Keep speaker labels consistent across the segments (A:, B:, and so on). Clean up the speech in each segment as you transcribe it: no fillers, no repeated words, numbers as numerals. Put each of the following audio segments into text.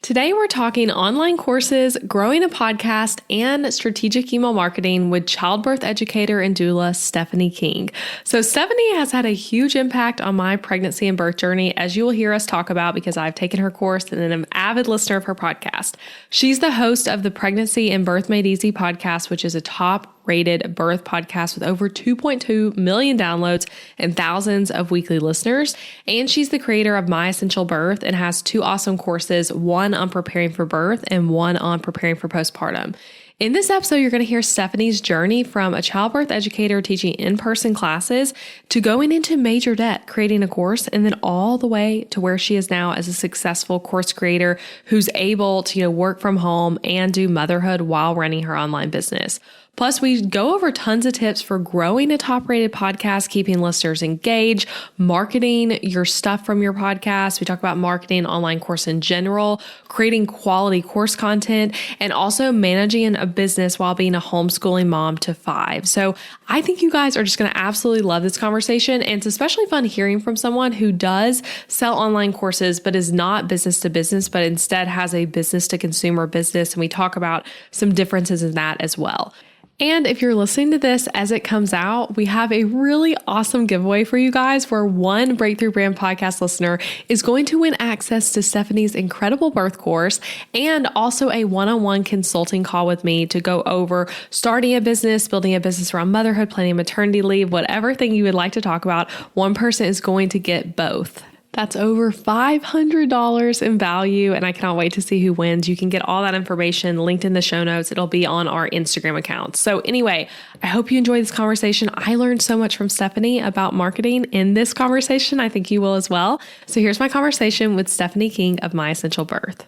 A: Today, we're talking online courses, growing a podcast, and strategic email marketing with childbirth educator and doula, Stephanie King. So Stephanie has had a huge impact on my pregnancy and birth journey, as you will hear us talk about because I've taken her course and am an avid listener of her podcast. She's the host of the Pregnancy and Birth Made Easy podcast, which is a top-rated birth podcast with over 2.2 million downloads and thousands of weekly listeners. And she's the creator of My Essential Birth and has two awesome courses, one on preparing for birth and one on preparing for postpartum. In this episode, you're going to hear Stephanie's journey from a childbirth educator teaching in-person classes to going into major debt, creating a course, and then all the way to where she is now as a successful course creator who's able to, work from home and do motherhood while running her online business. Plus, we go over tons of tips for growing a top-rated podcast, keeping listeners engaged, marketing your stuff from your podcast. We talk about marketing online course in general, creating quality course content, and also managing a business while being a homeschooling mom to 5. So I think you guys are just going to absolutely love this conversation. And it's especially fun hearing from someone who does sell online courses, but is not business to business, but instead has a business to consumer business. And we talk about some differences in that as well. And if you're listening to this as it comes out, we have a really awesome giveaway for you guys where one Breakthrough Brand podcast listener is going to win access to Stephanie's incredible birth course and also a one-on-one consulting call with me to go over starting a business, building a business around motherhood, planning maternity leave, whatever thing you would like to talk about. One person is going to get both. That's over $500 in value, and I cannot wait to see who wins. You can get all that information linked in the show notes. It'll be on our Instagram account. So anyway, I hope you enjoyed this conversation. I learned so much from Stephanie about marketing in this conversation. I think you will as well. So here's my conversation with Stephanie King of My Essential Birth.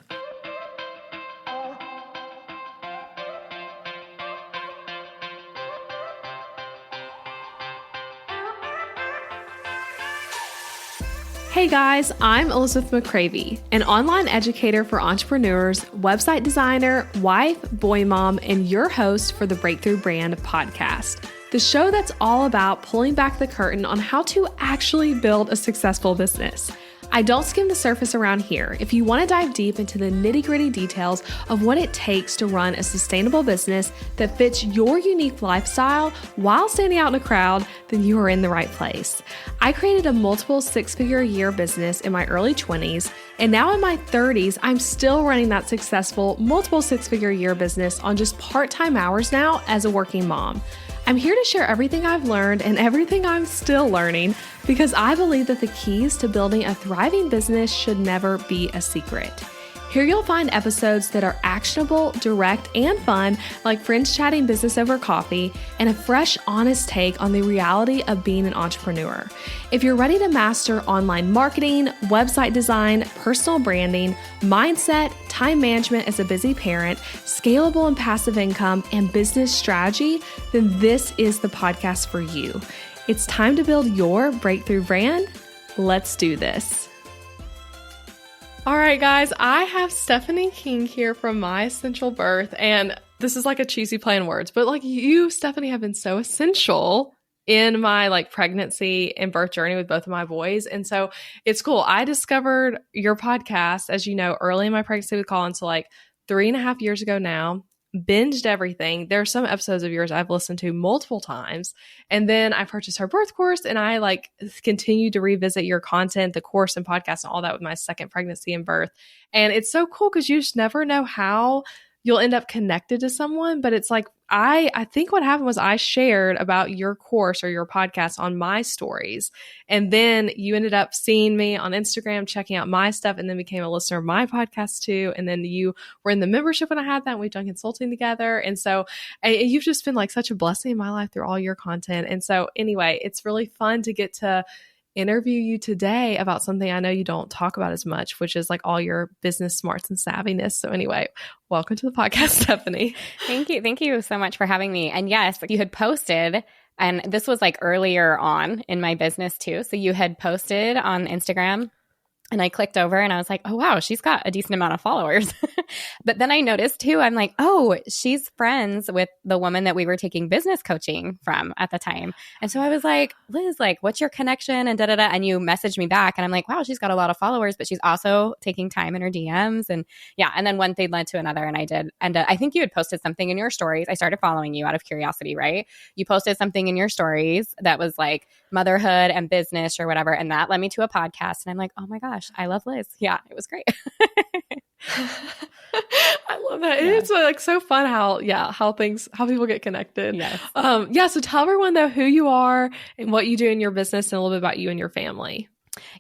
A: Hey guys, I'm Elizabeth McCravey, an online educator for entrepreneurs, website designer, wife, boy mom, and your host for the Breakthrough Brand podcast, the show that's all about pulling back the curtain on how to actually build a successful business. I don't skim the surface around here. If you want to dive deep into the nitty-gritty details of what it takes to run a sustainable business that fits your unique lifestyle while standing out in a crowd, then you are in the right place. I created a multiple six-figure-a-year business in my early 20s, and now in my 30s, I'm still running that successful multiple six-figure-a-year business on just part-time hours now as a working mom. I'm here to share everything I've learned and everything I'm still learning because I believe that the keys to building a thriving business should never be a secret. Here you'll find episodes that are actionable, direct, and fun, like friends chatting business over coffee, and a fresh, honest take on the reality of being an entrepreneur. If you're ready to master online marketing, website design, personal branding, mindset, time management as a busy parent, scalable and passive income, and business strategy, then this is the podcast for you. It's time to build your breakthrough brand. Let's do this. All right, guys, I have Stephanie King here from My Essential Birth, and this is like a cheesy play on words, but like you, Stephanie, have been so essential in my pregnancy and birth journey with both of my boys. And so it's cool. I discovered your podcast, as you know, early in my pregnancy with Colin, so 3.5 years ago now. Binged everything. There are some episodes of yours I've listened to multiple times. And then I purchased her birth course and I continued to revisit your content, the course and podcast and all that with my second pregnancy and birth. And it's so cool because you just never know how you'll end up connected to someone. But it's I think what happened was I shared about your course or your podcast on my stories. And then you ended up seeing me on Instagram, checking out my stuff, and then became a listener of my podcast too. And then you were in the membership when I had that, and we've done consulting together. And so you've just been such a blessing in my life through all your content. And so anyway, it's really fun to get to interview you today about something I know you don't talk about as much, which is all your business smarts and savviness. So anyway, welcome to the podcast, Stephanie.
B: Thank you. Thank you so much for having me. And yes, you had posted, and this was earlier on in my business too. So you had posted on Instagram And I clicked over and I was like, oh, wow, she's got a decent amount of followers. But then I noticed too, I'm like, oh, she's friends with the woman that we were taking business coaching from at the time. And so I was like, Liz, like, what's your connection? And da-da-da. And you messaged me back and I'm like, wow, she's got a lot of followers, but she's also taking time in her DMs. And yeah. And then one thing led to another and I did. And I think you had posted something in your stories. I started following you out of curiosity, right? You posted something in your stories that was like motherhood and business or whatever. And that led me to a podcast. And I'm like, oh my gosh, I love Liz. Yeah, it was great.
A: I love that. Yeah. It's like so fun how people get connected.
B: Yes.
A: So tell everyone though who you are and what you do in your business and a little bit about you and your family.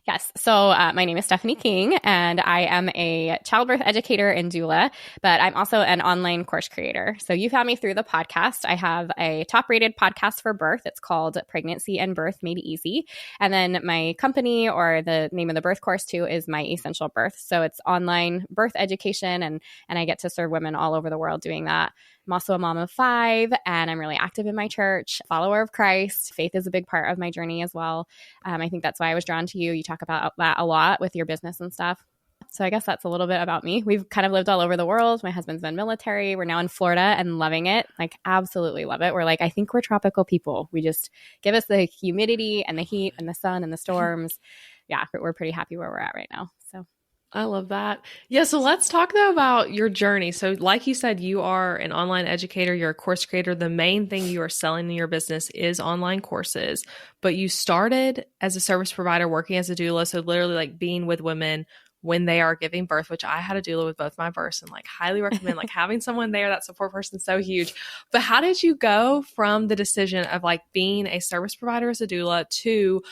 B: Yes. So my name is Stephanie King, and I am a childbirth educator and doula, but I'm also an online course creator. So you found me through the podcast. I have a top-rated podcast for birth. It's called Pregnancy and Birth Made Easy. And then my company, or the name of the birth course too, is My Essential Birth. So it's online birth education, and I get to serve women all over the world doing that. I'm also a mom of 5, and I'm really active in my church, follower of Christ. Faith is a big part of my journey as well. I think that's why I was drawn to you. You talk about that a lot with your business and stuff. So I guess that's a little bit about me. We've kind of lived all over the world. My husband's been military. We're now in Florida and loving it. Like, absolutely love it. We're like, I think we're tropical people. We just give us the humidity and the heat and the sun and the storms. Yeah, we're pretty happy where we're at right now. So
A: I love that. Yeah. So let's talk though about your journey. So like you said, you are an online educator, you're a course creator. The main thing you are selling in your business is online courses, but you started as a service provider working as a doula. So literally like being with women when they are giving birth, which I had a doula with both my births and like highly recommend like having someone there, that support person is so huge. But how did you go from the decision of like being a service provider as a doula to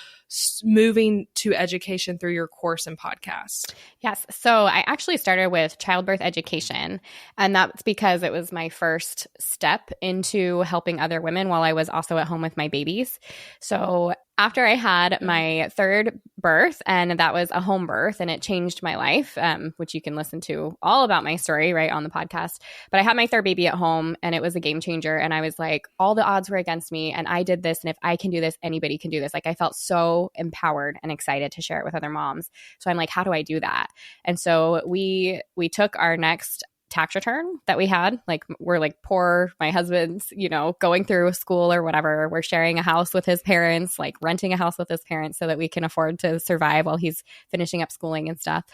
A: moving to education through your course and podcast?
B: Yes. So I actually started with childbirth education, and that's because it was my first step into helping other women while I was also at home with my babies. So after I had my third birth, and that was a home birth, and it changed my life, which you can listen to all about my story right on the podcast. But I had my third baby at home, and it was a game changer. And I was like, all the odds were against me, and I did this. And if I can do this, anybody can do this. Like, I felt so empowered and excited to share it with other moms. So I'm like, how do I do that? And so we took our next tax return that we had. Like, we're like poor, my husband's, going through school or whatever. We're sharing a house with his parents, like renting a house with his parents so that we can afford to survive while he's finishing up schooling and stuff.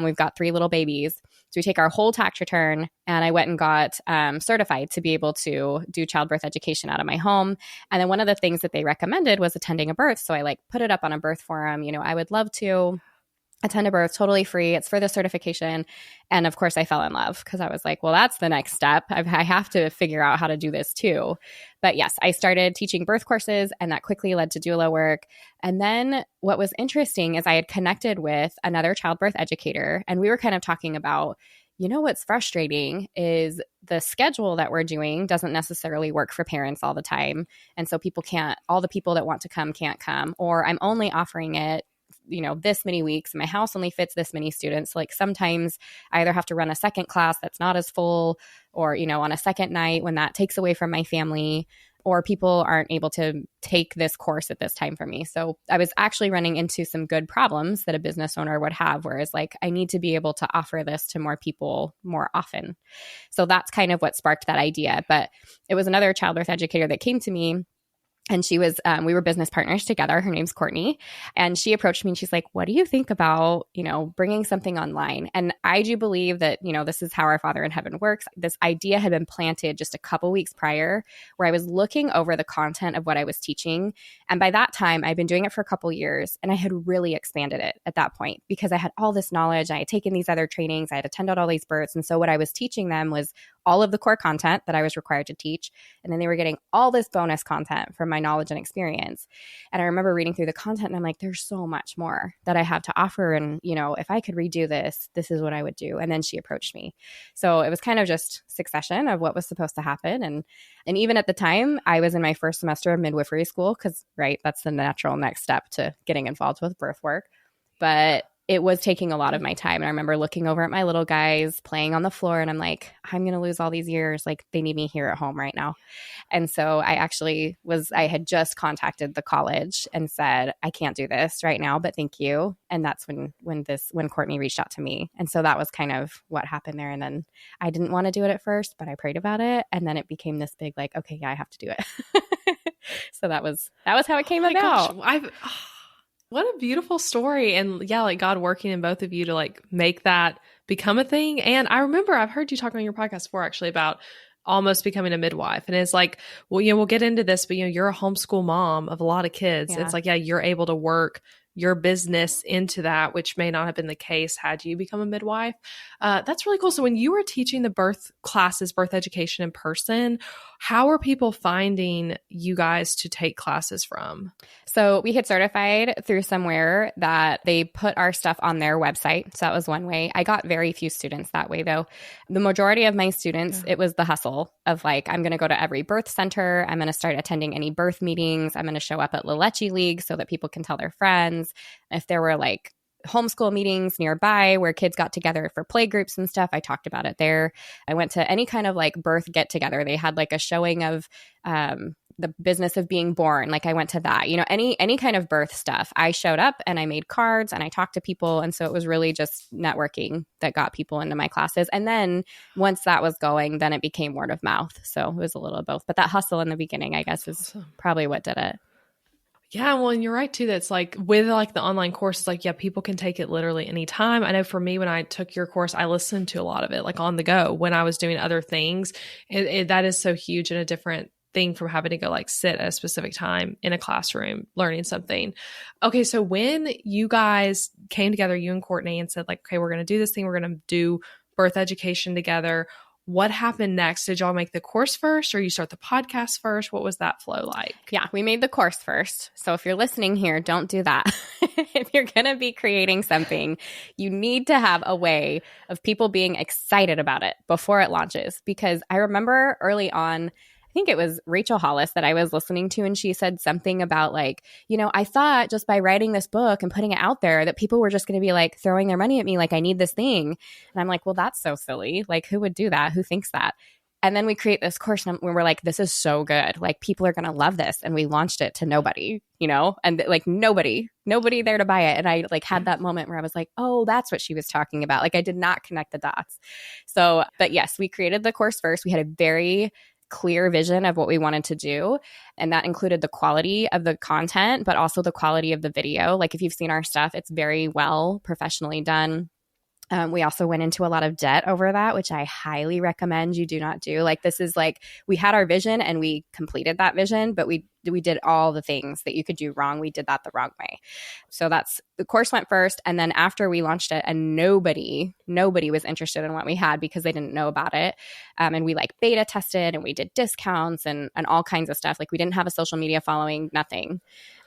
B: We've got 3 little babies. So we take our whole tax return, and I went and got certified to be able to do childbirth education out of my home. And then one of the things that they recommended was attending a birth. So I like put it up on a birth forum. I would love to attend a birth, totally free. It's for the certification. And of course I fell in love because I was like, well, that's the next step. I have to figure out how to do this too. But yes, I started teaching birth courses, and that quickly led to doula work. And then what was interesting is I had connected with another childbirth educator, and we were kind of talking about, what's frustrating is the schedule that we're doing doesn't necessarily work for parents all the time. And so all the people that want to come can't come, or I'm only offering it this many weeks. My house only fits this many students. Like, sometimes I either have to run a second class that's not as full, or, on a second night when that takes away from my family, or people aren't able to take this course at this time for me. So I was actually running into some good problems that a business owner would have, whereas like, I need to be able to offer this to more people more often. So that's kind of what sparked that idea. But it was another childbirth educator that came to me. And she was, we were business partners together. Her name's Courtney. And she approached me and she's like, what do you think about, bringing something online? And I do believe that, this is how our Father in heaven works. This idea had been planted just a couple weeks prior, where I was looking over the content of what I was teaching. And by that time, I'd been doing it for a couple years, and I had really expanded it at that point because I had all this knowledge. I had taken these other trainings. I had attended all these births. And so what I was teaching them was all of the core content that I was required to teach. And then they were getting all this bonus content from my knowledge and experience. And I remember reading through the content, and I'm like, there's so much more that I have to offer. And, if I could redo this, this is what I would do. And then she approached me. So it was kind of just succession of what was supposed to happen. And even at the time, I was in my first semester of midwifery school because, right, that's the natural next step to getting involved with birth work. But it was taking a lot of my time. And I remember looking over at my little guys playing on the floor, and I'm like, I'm going to lose all these years. Like, they need me here at home right now. And so I had just contacted the college and said, I can't do this right now, but thank you. And that's when Courtney reached out to me. And so that was kind of what happened there. And then I didn't want to do it at first, but I prayed about it. And then it became this big, like, okay, yeah, I have to do it. So that was how it came about.
A: What a beautiful story. And yeah, like God working in both of you to like make that become a thing. And I remember I've heard you talk on your podcast before actually about almost becoming a midwife. And it's like, well, we'll get into this, but you're a homeschool mom of a lot of kids.
B: Yeah.
A: It's like, yeah, you're able to work your business into that, which may not have been the case had you become a midwife. That's really cool. So when you were teaching the birth classes, birth education in person, how are people finding you guys to take classes from?
B: So we had certified through somewhere that they put our stuff on their website. So that was one way. I got very few students that way, though. The majority of my students, It was the hustle of like, I'm going to go to every birth center. I'm going to start attending any birth meetings. I'm going to show up at La Leche League so that people can tell their friends. If there were like homeschool meetings nearby where kids got together for play groups and stuff, I talked about it there. I went to any kind of like birth get together. They had like a showing of the business of being born. Like I went to that, any kind of birth stuff. I showed up and I made cards and I talked to people. And so it was really just networking that got people into my classes. And then once that was going, then it became word of mouth. So it was a little of both. But that hustle in the beginning, I guess, is probably what did it.
A: Yeah, well, and you're right too. That's like with like the online courses, like, yeah, people can take it literally anytime. I know for me, when I took your course, I listened to a lot of it like on the go when I was doing other things. That is so huge and a different thing from having to go like sit at a specific time in a classroom learning something. Okay, so when you guys came together, you and Courtney, and said like, okay, we're going to do this thing, we're going to do birth education together. What happened next? Did y'all make the course first or you start the podcast first? What was that flow like?
B: Yeah, we made the course first. So if you're listening here, don't do that. If you're going to be creating something, you need to have a way of people being excited about it before it launches. Because I remember early on, I think it was Rachel Hollis that I was listening to, and she said something about like, I thought just by writing this book and putting it out there that people were just going to be like throwing their money at me like I need this thing. And I'm like, well, that's so silly. Like, who would do that? Who thinks that? And then we create this course and we're like, this is so good. Like, people are going to love this. And we launched it to nobody, and like nobody there to buy it. And I like had that moment where I was like, oh, that's what she was talking about. Like, I did not connect the dots. So, but yes, we created the course first. We had a very clear vision of what we wanted to do. And that included the quality of the content, but also the quality of the video. Like if you've seen our stuff, it's very well professionally done. We also went into a lot of debt over that, which I highly recommend you do not do. Like this is like, we had our vision and we completed that vision, but we did all the things that you could do wrong. We did that the wrong way. So the course went first. And then after we launched it and nobody was interested in what we had because they didn't know about it. And we like beta tested and we did discounts and all kinds of stuff. Like we didn't have a social media following, nothing.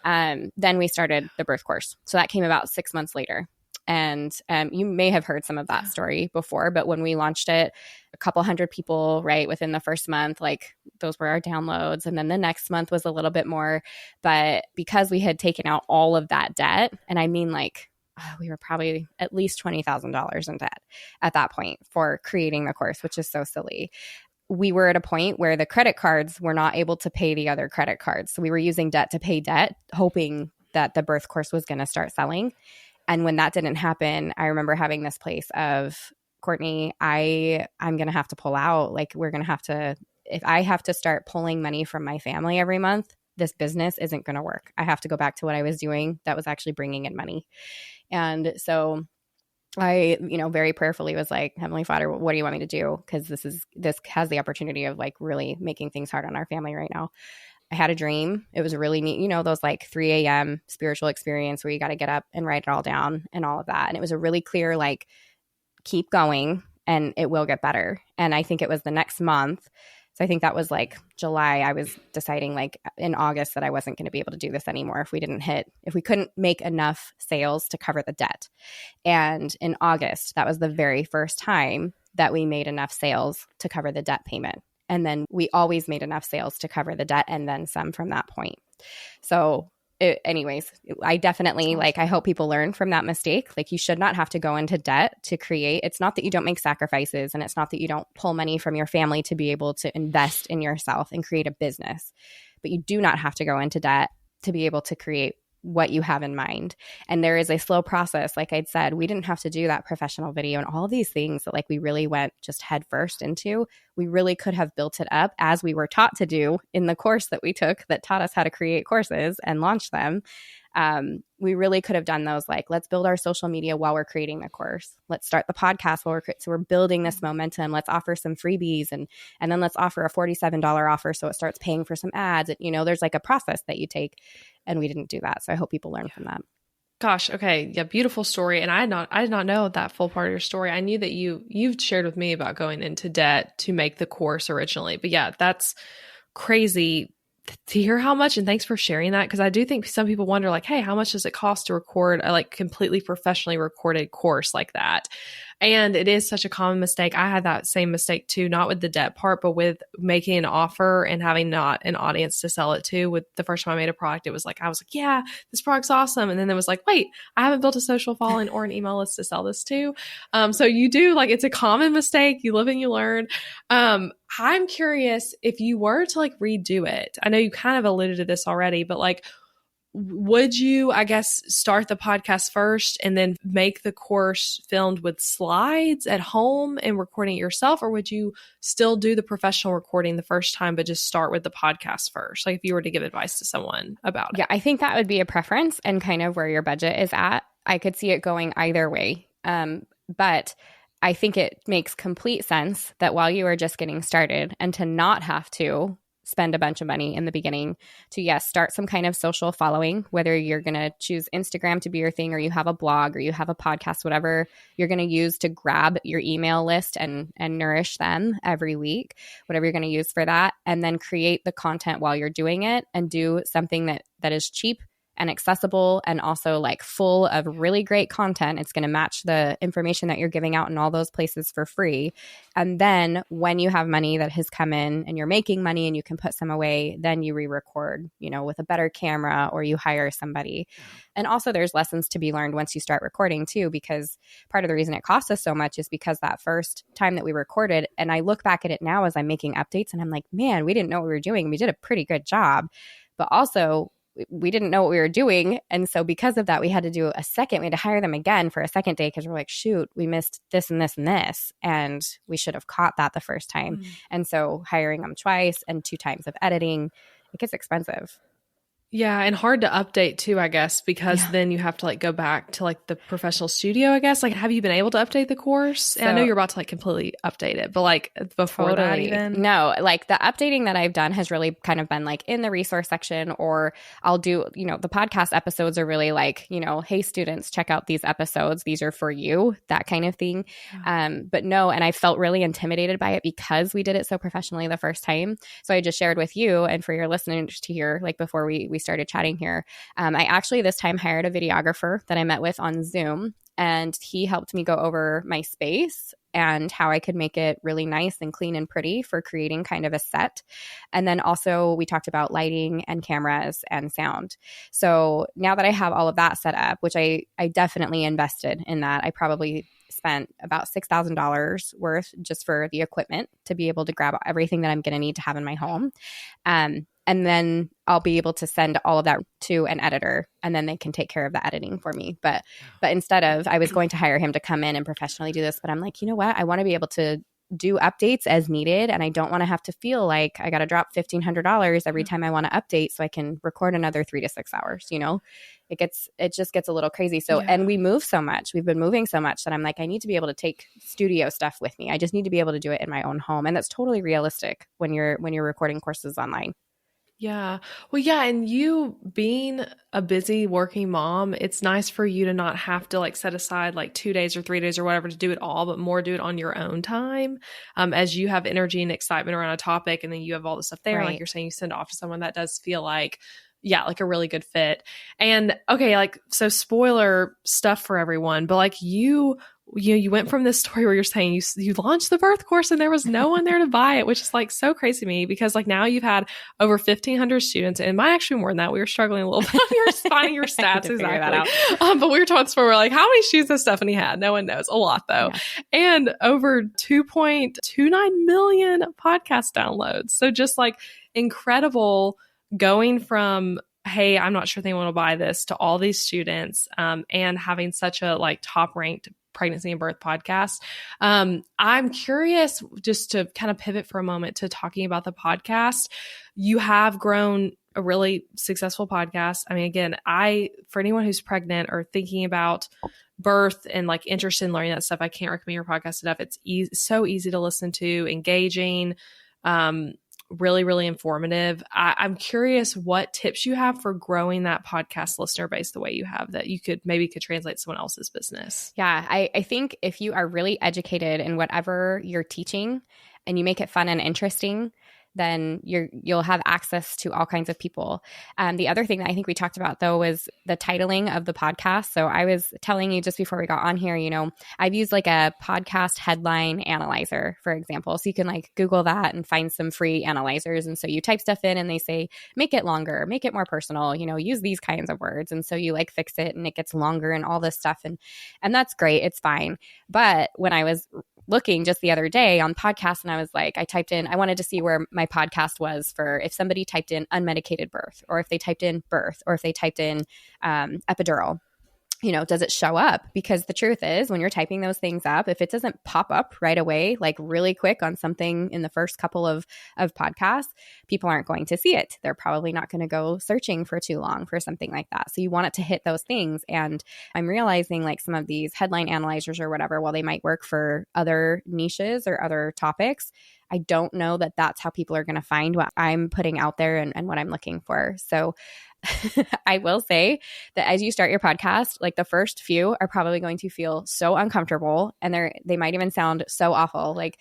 B: Then we started the birth course. So that came about 6 months later. And you may have heard some of that story before, but when we launched it, a couple hundred people, right, within the first month, like those were our downloads. And then the next month was a little bit more. But because we had taken out all of that debt, and I mean like we were probably at least $20,000 in debt at that point for creating the course, which is so silly. We were at a point where the credit cards were not able to pay the other credit cards. So we were using debt to pay debt, hoping that the birth course was going to start selling. And when that didn't happen, I remember having this place of, Courtney, I'm going to have to pull out. Like we're going to have to, if I have to start pulling money from my family every month, this business isn't going to work. I have to go back to what I was doing that was actually bringing in money. And so I, very prayerfully was like, Heavenly Father, what do you want me to do? Because this has the opportunity of like really making things hard on our family right now. I had a dream. It was really neat, those like 3 a.m. spiritual experience where you got to get up and write it all down and all of that. And it was a really clear, like, keep going and it will get better. And I think it was the next month. So I think that was like July. I was deciding like in August that I wasn't going to be able to do this anymore if we couldn't make enough sales to cover the debt. And in August, that was the very first time that we made enough sales to cover the debt payment. And then we always made enough sales to cover the debt and then some from that point. So anyways, I definitely
A: Awesome.
B: like, I hope people learn from that mistake. Like, you should not have to go into debt to create. It's not that you don't make sacrifices, and it's not that you don't pull money from your family to be able to invest in yourself and create a business, but you do not have to go into debt to be able to create what you have in mind. And there is a slow process. Like I'd said, we didn't have to do that professional video and all of these things that like we really went just head first into. We really could have built it up as we were taught to do in the course that we took that taught us how to create courses and launch them. We really could have done those, like, let's build our social media while we're creating the course. Let's start the podcast while we're building this momentum. Let's offer some freebies and then let's offer a $47 offer so it starts paying for some ads. You know, there's like a process that you take, and we didn't do that. So I hope people learn from that.
A: Gosh, okay. Yeah, beautiful story. And I did not know that full part of your story. I knew that you've shared with me about going into debt to make the course originally. But yeah, that's crazy to hear how much, and thanks for sharing that, because I do think some people wonder, like, hey, how much does it cost to record a like completely professionally recorded course like that? And it is such a common mistake. I had that same mistake too, not with the debt part, but with making an offer and having not an audience to sell it to. With the first time I made a product, it was like, I was like, yeah, this product's awesome. And then it was like, wait, I haven't built a social following or an email list to sell this to. So you do, like, it's a common mistake. You live and you learn. I'm curious if you were to like redo it. I know you kind of alluded to this already, but like, would you, I guess, start the podcast first and then make the course filmed with slides at home and recording it yourself? Or would you still do the professional recording the first time, but just start with the podcast first? Like if you were to give advice to someone about it.
B: Yeah, I think that would be a preference and kind of where your budget is at. I could see it going either way. But I think it makes complete sense that while you are just getting started and to not have to spend a bunch of money in the beginning to, yes, start some kind of social following, whether you're going to choose Instagram to be your thing or you have a blog or you have a podcast, whatever you're going to use to grab your email list and nourish them every week, whatever you're going to use for that. And then create the content while you're doing it and do something that is cheap and accessible and also like full of really great content. It's going to match the information that you're giving out in all those places for free. And then when you have money that has come in and you're making money and you can put some away, then you re-record, you know, with a better camera or you hire somebody. And also there's lessons to be learned once you start recording too, because part of the reason it costs us so much is because that first time that we recorded, and I look back at it now as I'm making updates and I'm like, man, we didn't know what we were doing. We did a pretty good job, but also we didn't know what we were doing. And so because of that, we had to do we had to hire them again for a second day because we're like, shoot, we missed this and this and this. And we should have caught that the first time. Mm-hmm. And so hiring them twice and 2 times of editing, it gets expensive.
A: Yeah, and hard to update too, I guess, because then you have to like go back to like the professional studio, I guess. Like, have you been able to update the course? So, and I know you're about to like completely update it, but like before that even?
B: No, like the updating that I've done has really kind of been like in the resource section, or I'll do, you know, the podcast episodes are really like, you know, hey students, check out these episodes. These are for you, that kind of thing. But no, and I felt really intimidated by it because we did it so professionally the first time. So I just shared with you and for your listeners to hear, like before we started chatting here, I actually this time hired a videographer that I met with on Zoom, and he helped me go over my space and how I could make it really nice and clean and pretty for creating kind of a set. And then also we talked about lighting and cameras and sound. So now that I have all of that set up, which I definitely invested in that, I probably spent about $6,000 worth just for the equipment to be able to grab everything that I'm going to need to have in my home. And then I'll be able to send all of that to an editor, and then they can take care of the editing for me. But instead of, I was going to hire him to come in and professionally do this, but I'm like, you know what? I want to be able to do updates as needed, and I don't want to have to feel like I got to drop $1,500 every time I want to update so I can record another 3 to 6 hours. You know, it just gets a little crazy. So, and we move so much, we've been moving so much that I'm like, I need to be able to take studio stuff with me. I just need to be able to do it in my own home, and that's totally realistic when you're recording courses online.
A: Yeah. Well, yeah. And you being a busy working mom, it's nice for you to not have to like set aside like 2 days or 3 days or whatever to do it all, but more do it on your own time. As you have energy and excitement around a topic, and then you have all the stuff there. Right. Like you're saying, you send off to someone that does feel like, yeah, like a really good fit. And okay, like, so spoiler stuff for everyone, but like you you went from this story where you're saying you launched the birth course and there was no one there to buy it, which is like so crazy to me, because like now you've had over 1,500 students, and it might actually more than that. We were struggling a little bit. You're finding your stats exactly. But we were talking to we're like, how many students has Stephanie had? No one knows. A lot though. Yeah. And over 2.29 million podcast downloads. So just like incredible, going from, hey, I'm not sure they want to buy this, to all these students, and having such a like top ranked pregnancy and birth podcast. I'm curious, just to kind of pivot for a moment to talking about the podcast. You have grown a really successful podcast. I mean, again, for anyone who's pregnant or thinking about birth and like interested in learning that stuff, I can't recommend your podcast enough. It's so easy to listen to, engaging, really, really informative. I'm curious what tips you have for growing that podcast listener base the way you have, that you could translate to someone else's business.
B: Yeah, I think if you are really educated in whatever you're teaching and you make it fun and interesting, then you'll have access to all kinds of people. The other thing that I think we talked about, though, was the titling of the podcast. So I was telling you just before we got on here, I've used like a podcast headline analyzer, for example. So you can like Google that and find some free analyzers. And so you type stuff in and they say, make it longer, make it more personal, use these kinds of words. And so you like fix it and it gets longer and all this stuff. And that's great. It's fine. But when I was looking just the other day on podcasts, and I was like, I wanted to see where my podcast was for if somebody typed in unmedicated birth, or if they typed in birth, or if they typed in epidural. Does it show up? Because the truth is, when you're typing those things up, if it doesn't pop up right away, like really quick on something in the first couple of podcasts, people aren't going to see it. They're probably not going to go searching for too long for something like that. So you want it to hit those things. And I'm realizing like some of these headline analyzers or whatever, while they might work for other niches or other topics, I don't know that that's how people are going to find what I'm putting out there and what I'm looking for. So I will say that as you start your podcast, like the first few are probably going to feel so uncomfortable, and they might even sound so awful. Like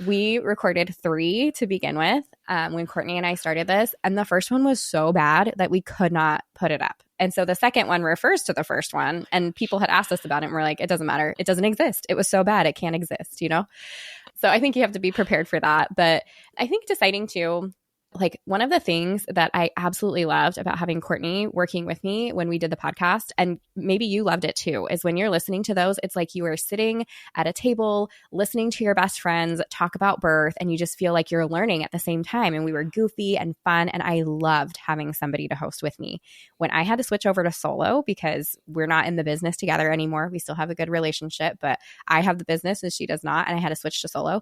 B: we recorded 3 to begin with when Courtney and I started this, and the first one was so bad that we could not put it up. And so the second one refers to the first one, and people had asked us about it, and we're like, it doesn't matter. It doesn't exist. It was so bad. It can't exist, So I think you have to be prepared for that. But I think deciding to, like, one of the things that I absolutely loved about having Courtney working with me when we did the podcast, and maybe you loved it too, is when you're listening to those, it's like you are sitting at a table listening to your best friends talk about birth, and you just feel like you're learning at the same time. And we were goofy and fun, and I loved having somebody to host with me. When I had to switch over to solo, because we're not in the business together anymore, we still have a good relationship, but I have the business and she does not, and I had to switch to solo.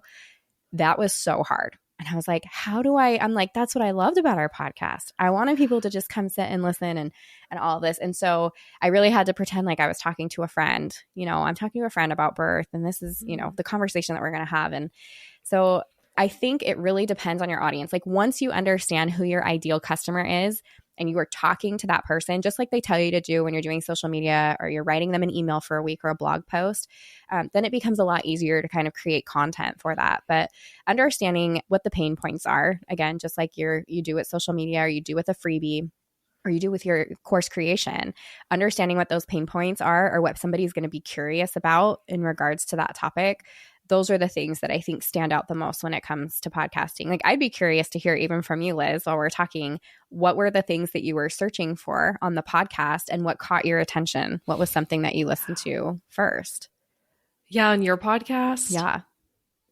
B: That was so hard. And I was like, I'm like, that's what I loved about our podcast. I wanted people to just come sit and listen and all this. And so I really had to pretend like I was talking to a friend. I'm talking to a friend about birth, and this is, the conversation that we're going to have. And so I think it really depends on your audience. Like once you understand who your ideal customer is, and you are talking to that person, just like they tell you to do when you're doing social media or you're writing them an email for a week or a blog post, then it becomes a lot easier to kind of create content for that. But understanding what the pain points are, again, just like you do with social media, or you do with a freebie, or you do with your course creation, understanding what those pain points are, or what somebody's going to be curious about in regards to that topic. Those are the things that I think stand out the most when it comes to podcasting. Like I'd be curious to hear even from you, Liz, while we're talking, what were the things that you were searching for on the podcast, and what caught your attention? What was something that you listened to first?
A: Yeah, on your podcast?
B: Yeah.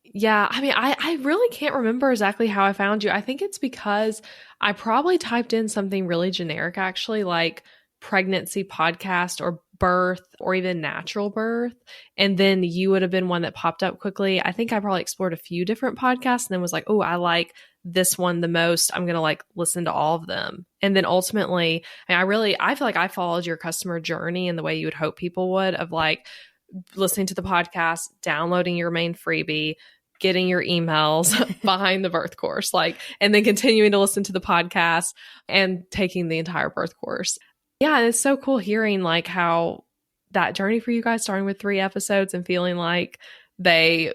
A: Yeah. I mean, I really can't remember exactly how I found you. I think it's because I probably typed in something really generic, actually, like pregnancy podcast or birth or even natural birth. And then you would have been one that popped up quickly. I think I probably explored a few different podcasts and then was like, oh, I like this one the most. I'm going to like listen to all of them. And then ultimately, I feel like I followed your customer journey in the way you would hope people would, of like listening to the podcast, downloading your main freebie, getting your emails behind the birth course, and then continuing to listen to the podcast and taking the entire birth course. Yeah, it's so cool hearing like how that journey for you guys, starting with 3 episodes and feeling like they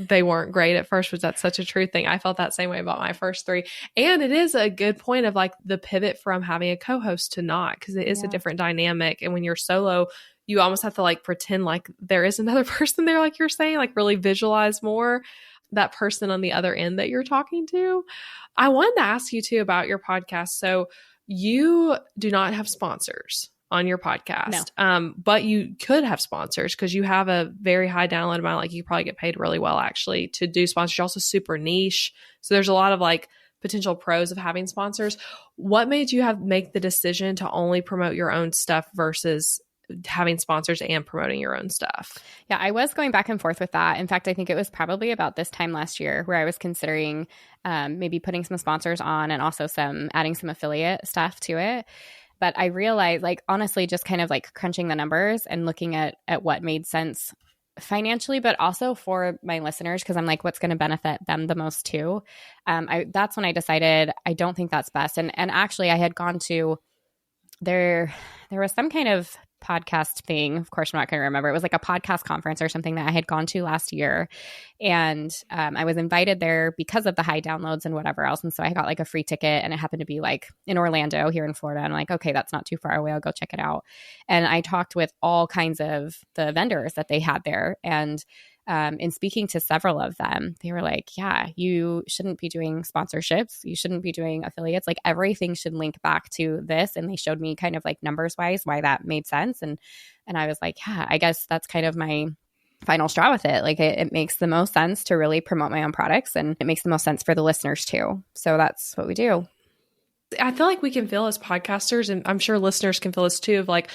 A: weren't great at first, was that's such a true thing. I felt that same way about my first 3. And it is a good point of like the pivot from having a co-host to not, because it is a different dynamic. And when you're solo, you almost have to like pretend like there is another person there, like you're saying, like really visualize more that person on the other end that you're talking to. I wanted to ask you too about your podcast. So you do not have sponsors on your podcast, but you could have sponsors because you have a very high download amount. Like you probably get paid really well actually to do sponsors. You're also super niche. So there's a lot of like potential pros of having sponsors. What made you make the decision to only promote your own stuff versus having sponsors and promoting your own stuff?
B: Yeah, I was going back and forth with that. In fact, I think it was probably about this time last year where I was considering maybe putting some sponsors on and also adding some affiliate stuff to it. But I realized, like, honestly, just kind of like crunching the numbers and looking at what made sense financially, but also for my listeners, because I'm like, what's going to benefit them the most too? That's when I decided I don't think that's best. And actually, I had gone to there was some kind of podcast thing. Of course, I'm not going to remember. It was like a podcast conference or something that I had gone to last year. And I was invited there because of the high downloads and whatever else. And so I got like a free ticket, and it happened to be like in Orlando here in Florida. And I'm like, okay, that's not too far away. I'll go check it out. And I talked with all kinds of the vendors that they had there. And in speaking to several of them, they were like, yeah, you shouldn't be doing sponsorships. You shouldn't be doing affiliates. Like everything should link back to this. And they showed me kind of like numbers wise why that made sense. And I was like, yeah, I guess that's kind of my final straw with it. Like it makes the most sense to really promote my own products, and it makes the most sense for the listeners too. So that's what we do.
A: I feel like we can feel as podcasters, and I'm sure listeners can feel this too, of like,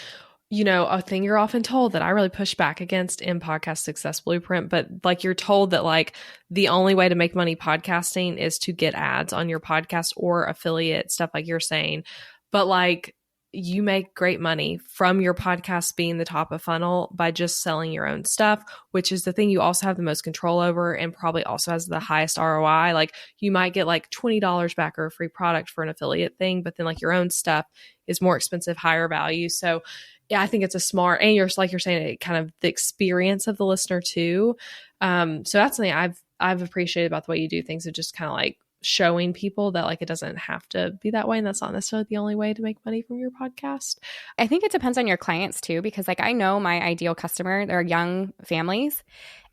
A: you know, a thing you're often told that I really push back against in Podcast Success Blueprint, but like you're told that like the only way to make money podcasting is to get ads on your podcast or affiliate stuff like you're saying. But like you make great money from your podcast being the top of funnel by just selling your own stuff, which is the thing you also have the most control over and probably also has the highest ROI. Like you might get like $20 back or a free product for an affiliate thing, but then like your own stuff is more expensive, higher value. So yeah, I think it's a smart, and you're like you're saying, it kind of the experience of the listener too. So that's something I've appreciated about the way you do things, of just kind of like showing people that like it doesn't have to be that way, and that's not necessarily the only way to make money from your podcast.
B: I think it depends on your clients too, because like I know my ideal customer, they're young families.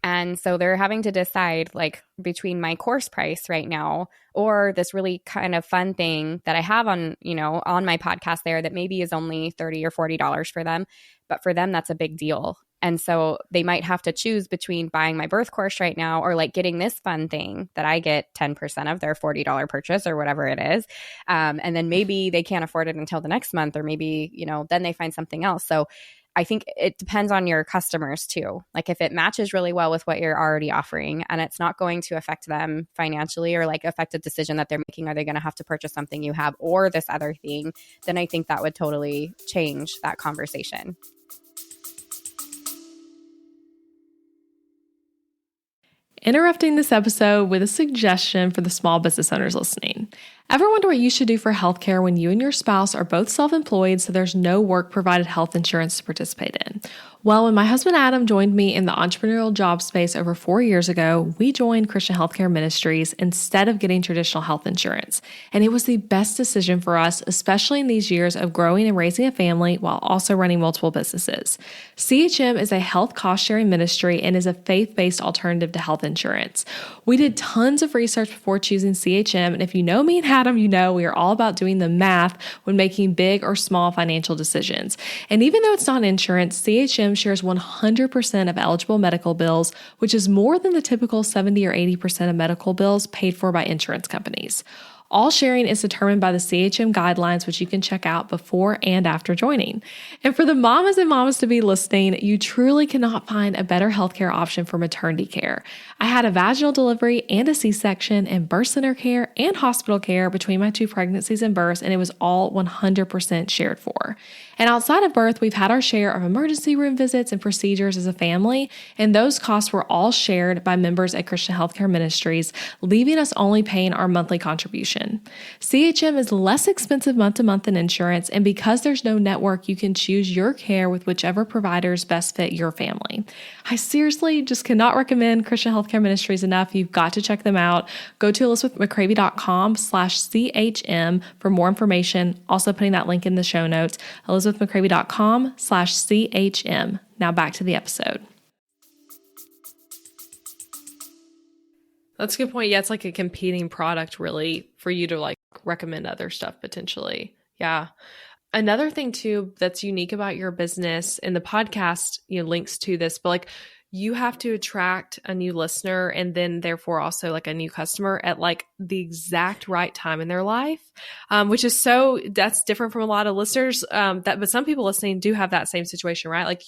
B: And so they're having to decide like between my course price right now or this really kind of fun thing that I have on, you know, on my podcast there that maybe is only $30 or $40 for them. But for them, that's a big deal. And so they might have to choose between buying my birth course right now or like getting this fun thing that I get 10% of their $40 purchase or whatever it is. And then maybe they can't afford it until the next month, or maybe, you know, then they find something else. So I think it depends on your customers too. Like if it matches really well with what you're already offering and it's not going to affect them financially or like affect a decision that they're making, are they going to have to purchase something you have or this other thing, then I think that would totally change that conversation.
A: Interrupting this episode with a suggestion for the small business owners listening. Ever wonder what you should do for healthcare when you and your spouse are both self-employed, so there's no work-provided health insurance to participate in? Well, when my husband Adam joined me in the entrepreneurial job space over 4 years ago, we joined Christian Healthcare Ministries instead of getting traditional health insurance. And it was the best decision for us, especially in these years of growing and raising a family while also running multiple businesses. CHM is a health cost-sharing ministry and is a faith-based alternative to health insurance. We did tons of research before choosing CHM, and if you know me and Adam, you know we are all about doing the math when making big or small financial decisions. And even though it's not insurance, CHM shares 100% of eligible medical bills, which is more than the typical 70 or 80% of medical bills paid for by insurance companies. All sharing is determined by the CHM guidelines, which you can check out before and after joining. And for the mamas and mamas to be listening, you truly cannot find a better healthcare option for maternity care. I had a vaginal delivery and a C-section and birth center care and hospital care between my 2 pregnancies and births, and it was all 100% shared for. And outside of birth, we've had our share of emergency room visits and procedures as a family, and those costs were all shared by members at Christian Healthcare Ministries, leaving us only paying our monthly contribution. information. CHM is less expensive month to month than insurance, and because there's no network, you can choose your care with whichever providers best fit your family. I seriously just cannot recommend Christian Healthcare Ministries enough. You've got to check them out. Go to elizabethmccravy.com/CHM for more information. Also putting that link in the show notes, elizabethmccravy.com/CHM. Now back to the episode. That's a good point. Yeah, it's like a competing product really for you to like recommend other stuff potentially. Yeah. Another thing too that's unique about your business, and the podcast, links to this, but like you have to attract a new listener and then therefore also like a new customer at like the exact right time in their life, which is that's different from a lot of listeners. But some people listening do have that same situation, right? Like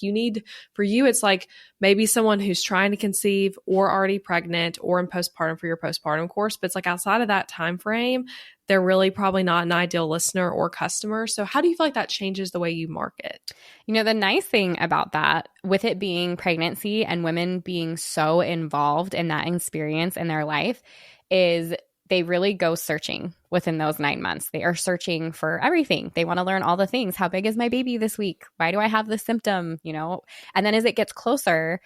A: for you, it's like maybe someone who's trying to conceive or already pregnant or in postpartum for your postpartum course, but it's like outside of that time frame, they're really probably not an ideal listener or customer. So how do you feel like that changes the way you market?
B: The nice thing about that, with it being pregnancy and women being so involved in that experience in their life, is they really go searching within those 9 months. They are searching for everything. They want to learn all the things. How big is my baby this week? Why do I have this symptom? And then as it gets closer,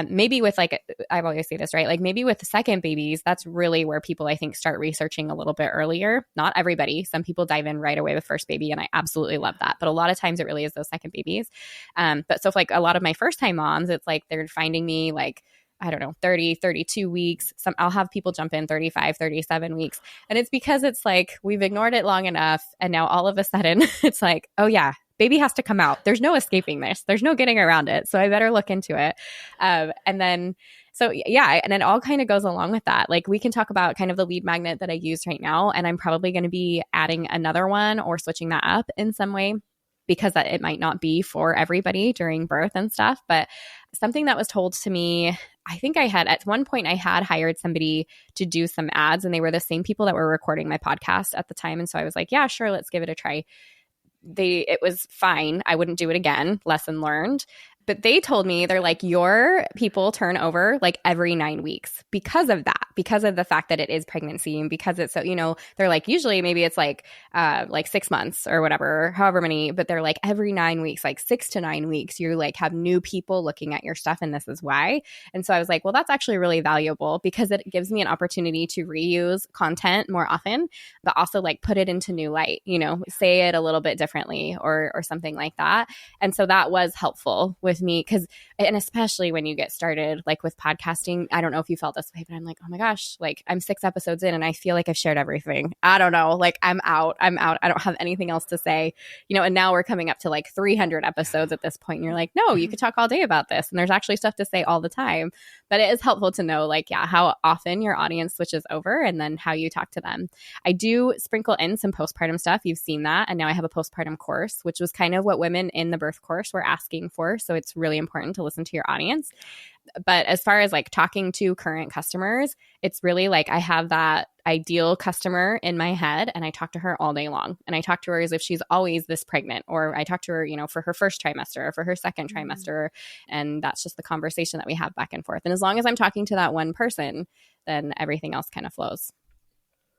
B: maybe with like, I always say this, right? Like maybe with the second babies, that's really where people, I think, start researching a little bit earlier. Not everybody. Some people dive in right away with first baby, and I absolutely love that. But a lot of times it really is those second babies. But so if like a lot of my first time moms, it's like they're finding me like, I don't know, 30, 32 weeks. I'll have people jump in 35, 37 weeks. And it's because it's like we've ignored it long enough. And now all of a sudden it's like, oh yeah, baby has to come out. There's no escaping this. There's no getting around it. So I better look into it. And then it all kind of goes along with that. Like we can talk about kind of the lead magnet that I use right now. And I'm probably going to be adding another one or switching that up in some way, because that it might not be for everybody during birth and stuff. But something that was told to me, I think at one point I had hired somebody to do some ads, and they were the same people that were recording my podcast at the time. And so I was like, yeah, sure, let's give it a try. It was fine. I wouldn't do it again. Lesson learned. But they told me, they're like, your people turn over like every 9 weeks because of that, because of the fact that it is pregnancy, and because it's so, they're like, usually maybe it's like 6 months or whatever, however many, but they're like every 9 weeks, like 6 to 9 weeks, you like have new people looking at your stuff, and this is why. And so I was like, well, that's actually really valuable because it gives me an opportunity to reuse content more often, but also like put it into new light, say it a little bit differently or something like that. And so that was helpful with me and especially when you get started, like with podcasting, I don't know if you felt this way, but I'm like, oh my gosh, like I'm 6 episodes in and I feel like I've shared everything. I don't know, like I'm out. I don't have anything else to say, and now we're coming up to like 300 episodes at this point. And you're like, no, you could talk all day about this. And there's actually stuff to say all the time, but it is helpful to know like, yeah, how often your audience switches over and then how you talk to them. I do sprinkle in some postpartum stuff. You've seen that. And now I have a postpartum course, which was kind of what women in the birth course were asking for. So it's really important to listen to your audience. But as far as like talking to current customers, it's really like I have that ideal customer in my head and I talk to her all day long. And I talk to her as if she's always this pregnant, or I talk to her, for her first trimester or for her second trimester. And that's just the conversation that we have back and forth. And as long as I'm talking to that one person, then everything else kind of flows.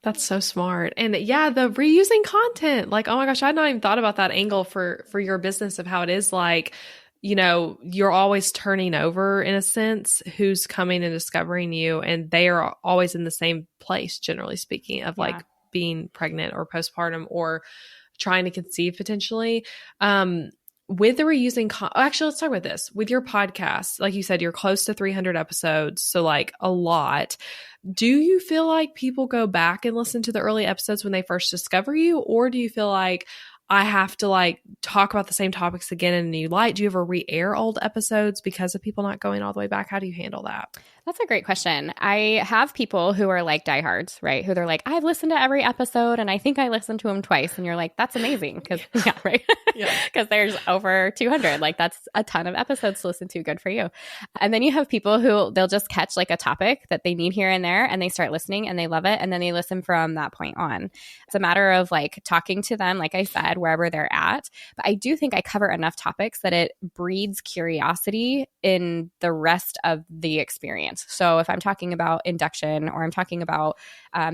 A: That's so smart. And yeah, the reusing content, like, oh my gosh, I had not even thought about that angle for your business of how it is like, you're always turning over in a sense who's coming and discovering you, and they are always in the same place, generally speaking, of like being pregnant or postpartum or trying to conceive potentially. With the reusing, actually, let's talk about this. With your podcast, like you said, you're close to 300 episodes, so like a lot. Do you feel like people go back and listen to the early episodes when they first discover you, or do you feel like I have to like talk about the same topics again in a new light? Do you ever re-air old episodes because of people not going all the way back? How do you handle that?
B: That's a great question. I have people who are like diehards, right? Who they're like, I've listened to every episode and I think I listened to them twice. And you're like, that's amazing. Because right? Because there's over 200. Like that's a ton of episodes to listen to. Good for you. And then you have people who they'll just catch like a topic that they need here and there and they start listening and they love it. And then they listen from that point on. It's a matter of like talking to them, like I said, wherever they're at. But I do think I cover enough topics that it breeds curiosity in the rest of the experience. experience. So if I'm talking about induction, or I'm talking about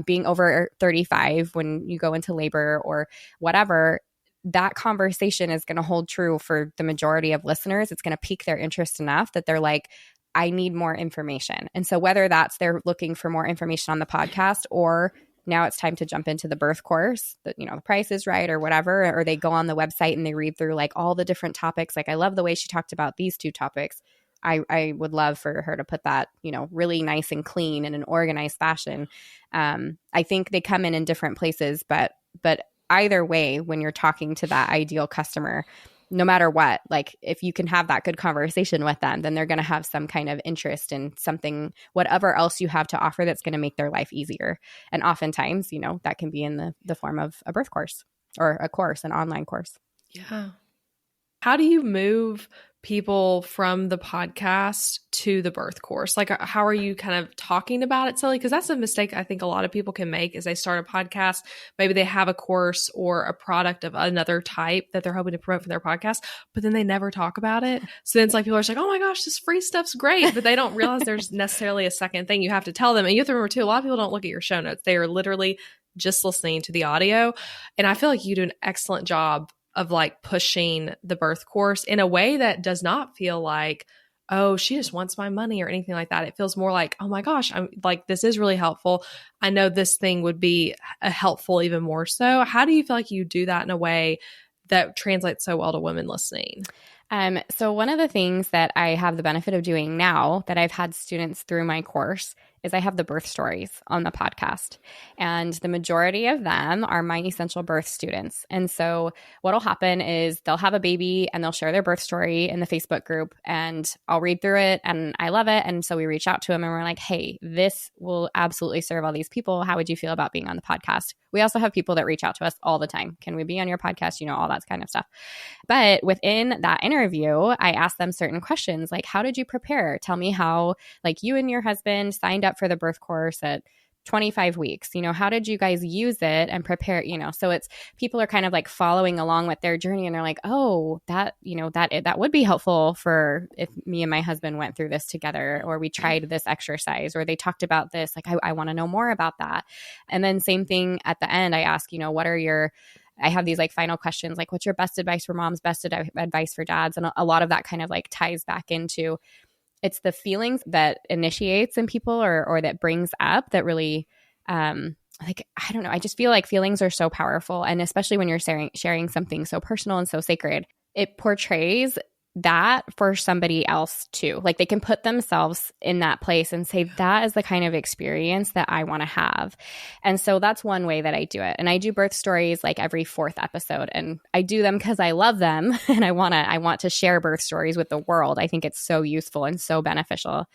B: being over 35 when you go into labor or whatever, that conversation is going to hold true for the majority of listeners. It's going to pique their interest enough that they're like, I need more information. And so whether that's they're looking for more information on the podcast, or now it's time to jump into the birth course, that, you know, the price is right or whatever, or they go on the website and they read through like all the different topics. Like, I love the way she talked about these 2 topics. I would love for her to put that, you know, really nice and clean in an organized fashion. I think they come in different places, but either way, when you're talking to that ideal customer, no matter what, like if you can have that good conversation with them, then they're going to have some kind of interest in something, whatever else you have to offer that's going to make their life easier. And oftentimes, you know, that can be in the form of a birth course or a course, an online course.
A: Yeah. How do you move people from the podcast to the birth course? Like, how are you kind of talking about it, Sally? Because that's a mistake I think a lot of people can make is they start a podcast. Maybe they have a course or a product of another type that they're hoping to promote for their podcast, but then they never talk about it. So then it's like people are just like, oh my gosh, this free stuff's great. But they don't realize there's necessarily a second thing you have to tell them. And you have to remember too, a lot of people don't look at your show notes. They are literally just listening to the audio. And I feel like you do an excellent job of like pushing the birth course in a way that does not feel like, oh, she just wants my money or anything like that. It feels more like, oh my gosh, I'm like, this is really helpful. I know this thing would be helpful even more so. How do you feel like you do that in a way that translates so well to women listening?
B: So one of the things that I have the benefit of doing now that I've had students through my course is I have the birth stories on the podcast. And the majority of them are my Essential Birth students. And so what'll happen is they'll have a baby and they'll share their birth story in the Facebook group, and I'll read through it and I love it. And so we reach out to them and we're like, hey, this will absolutely serve all these people. How would you feel about being on the podcast? We also have people that reach out to us all the time. Can we be on your podcast? You know, all that kind of stuff. But within that interview, I ask them certain questions like, how did you prepare? Tell me how, like, you and your husband signed up for the birth course at 25 weeks. You know, how did you guys use it and prepare? You know, so it's people are kind of like following along with their journey, and they're like, oh, that, you know, that would be helpful for if me and my husband went through this together, or we tried this exercise, or they talked about this. Like, I want to know more about that. And then same thing at the end, I ask, you know, what are your I have these like final questions, like what's your best advice for moms, best advice for dads? And a lot of that kind of like ties back into it's the feelings that initiates in people or that brings up that really, like, I don't know. I just feel like feelings are so powerful. And especially when you're sharing something so personal and so sacred, it portrays that for somebody else too. Like they can put themselves in that place and say, that is the kind of experience that I want to have. And so that's one way that I do it. And I do birth stories like every 4th episode, and I do them because I love them and I want to share birth stories with the world. I think it's so useful and so beneficial.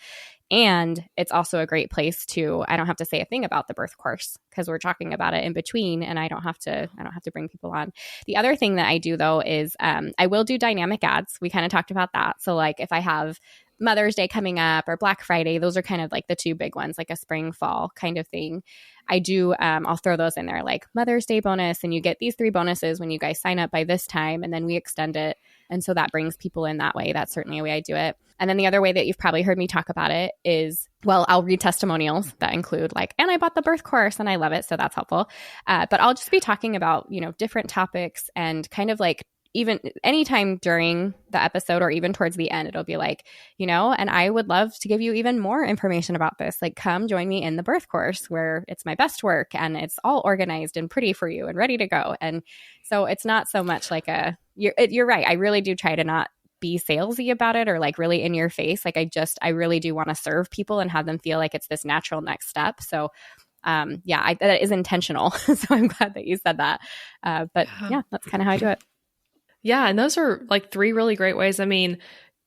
B: And it's also a great place to, I don't have to say a thing about the birth course because we're talking about it in between, and I don't have to bring people on. The other thing that I do though is I will do dynamic ads. We kind of talked about that. So like if I have Mother's Day coming up or Black Friday, those are kind of like the 2 big ones, like a spring, fall kind of thing. I do, I'll throw those in there like Mother's Day bonus, and you get these 3 bonuses when you guys sign up by this time, and then we extend it. And so that brings people in that way. That's certainly a way I do it. And then the other way that you've probably heard me talk about it is, well, I'll read testimonials that include like, and I bought the birth course and I love it. So that's helpful. But I'll just be talking about, you know, different topics and kind of like, even anytime during the episode or even towards the end, it'll be like, you know, and I would love to give you even more information about this. Like, come join me in the birth course where it's my best work and it's all organized and pretty for you and ready to go. And so it's not so much like you're right. I really do try to not be salesy about it or like really in your face. Like I really do want to serve people and have them feel like it's this natural next step. So that is intentional. So I'm glad that you said that. But yeah, that's kind of how I do it.
A: Yeah. And those are like 3 really great ways. I mean,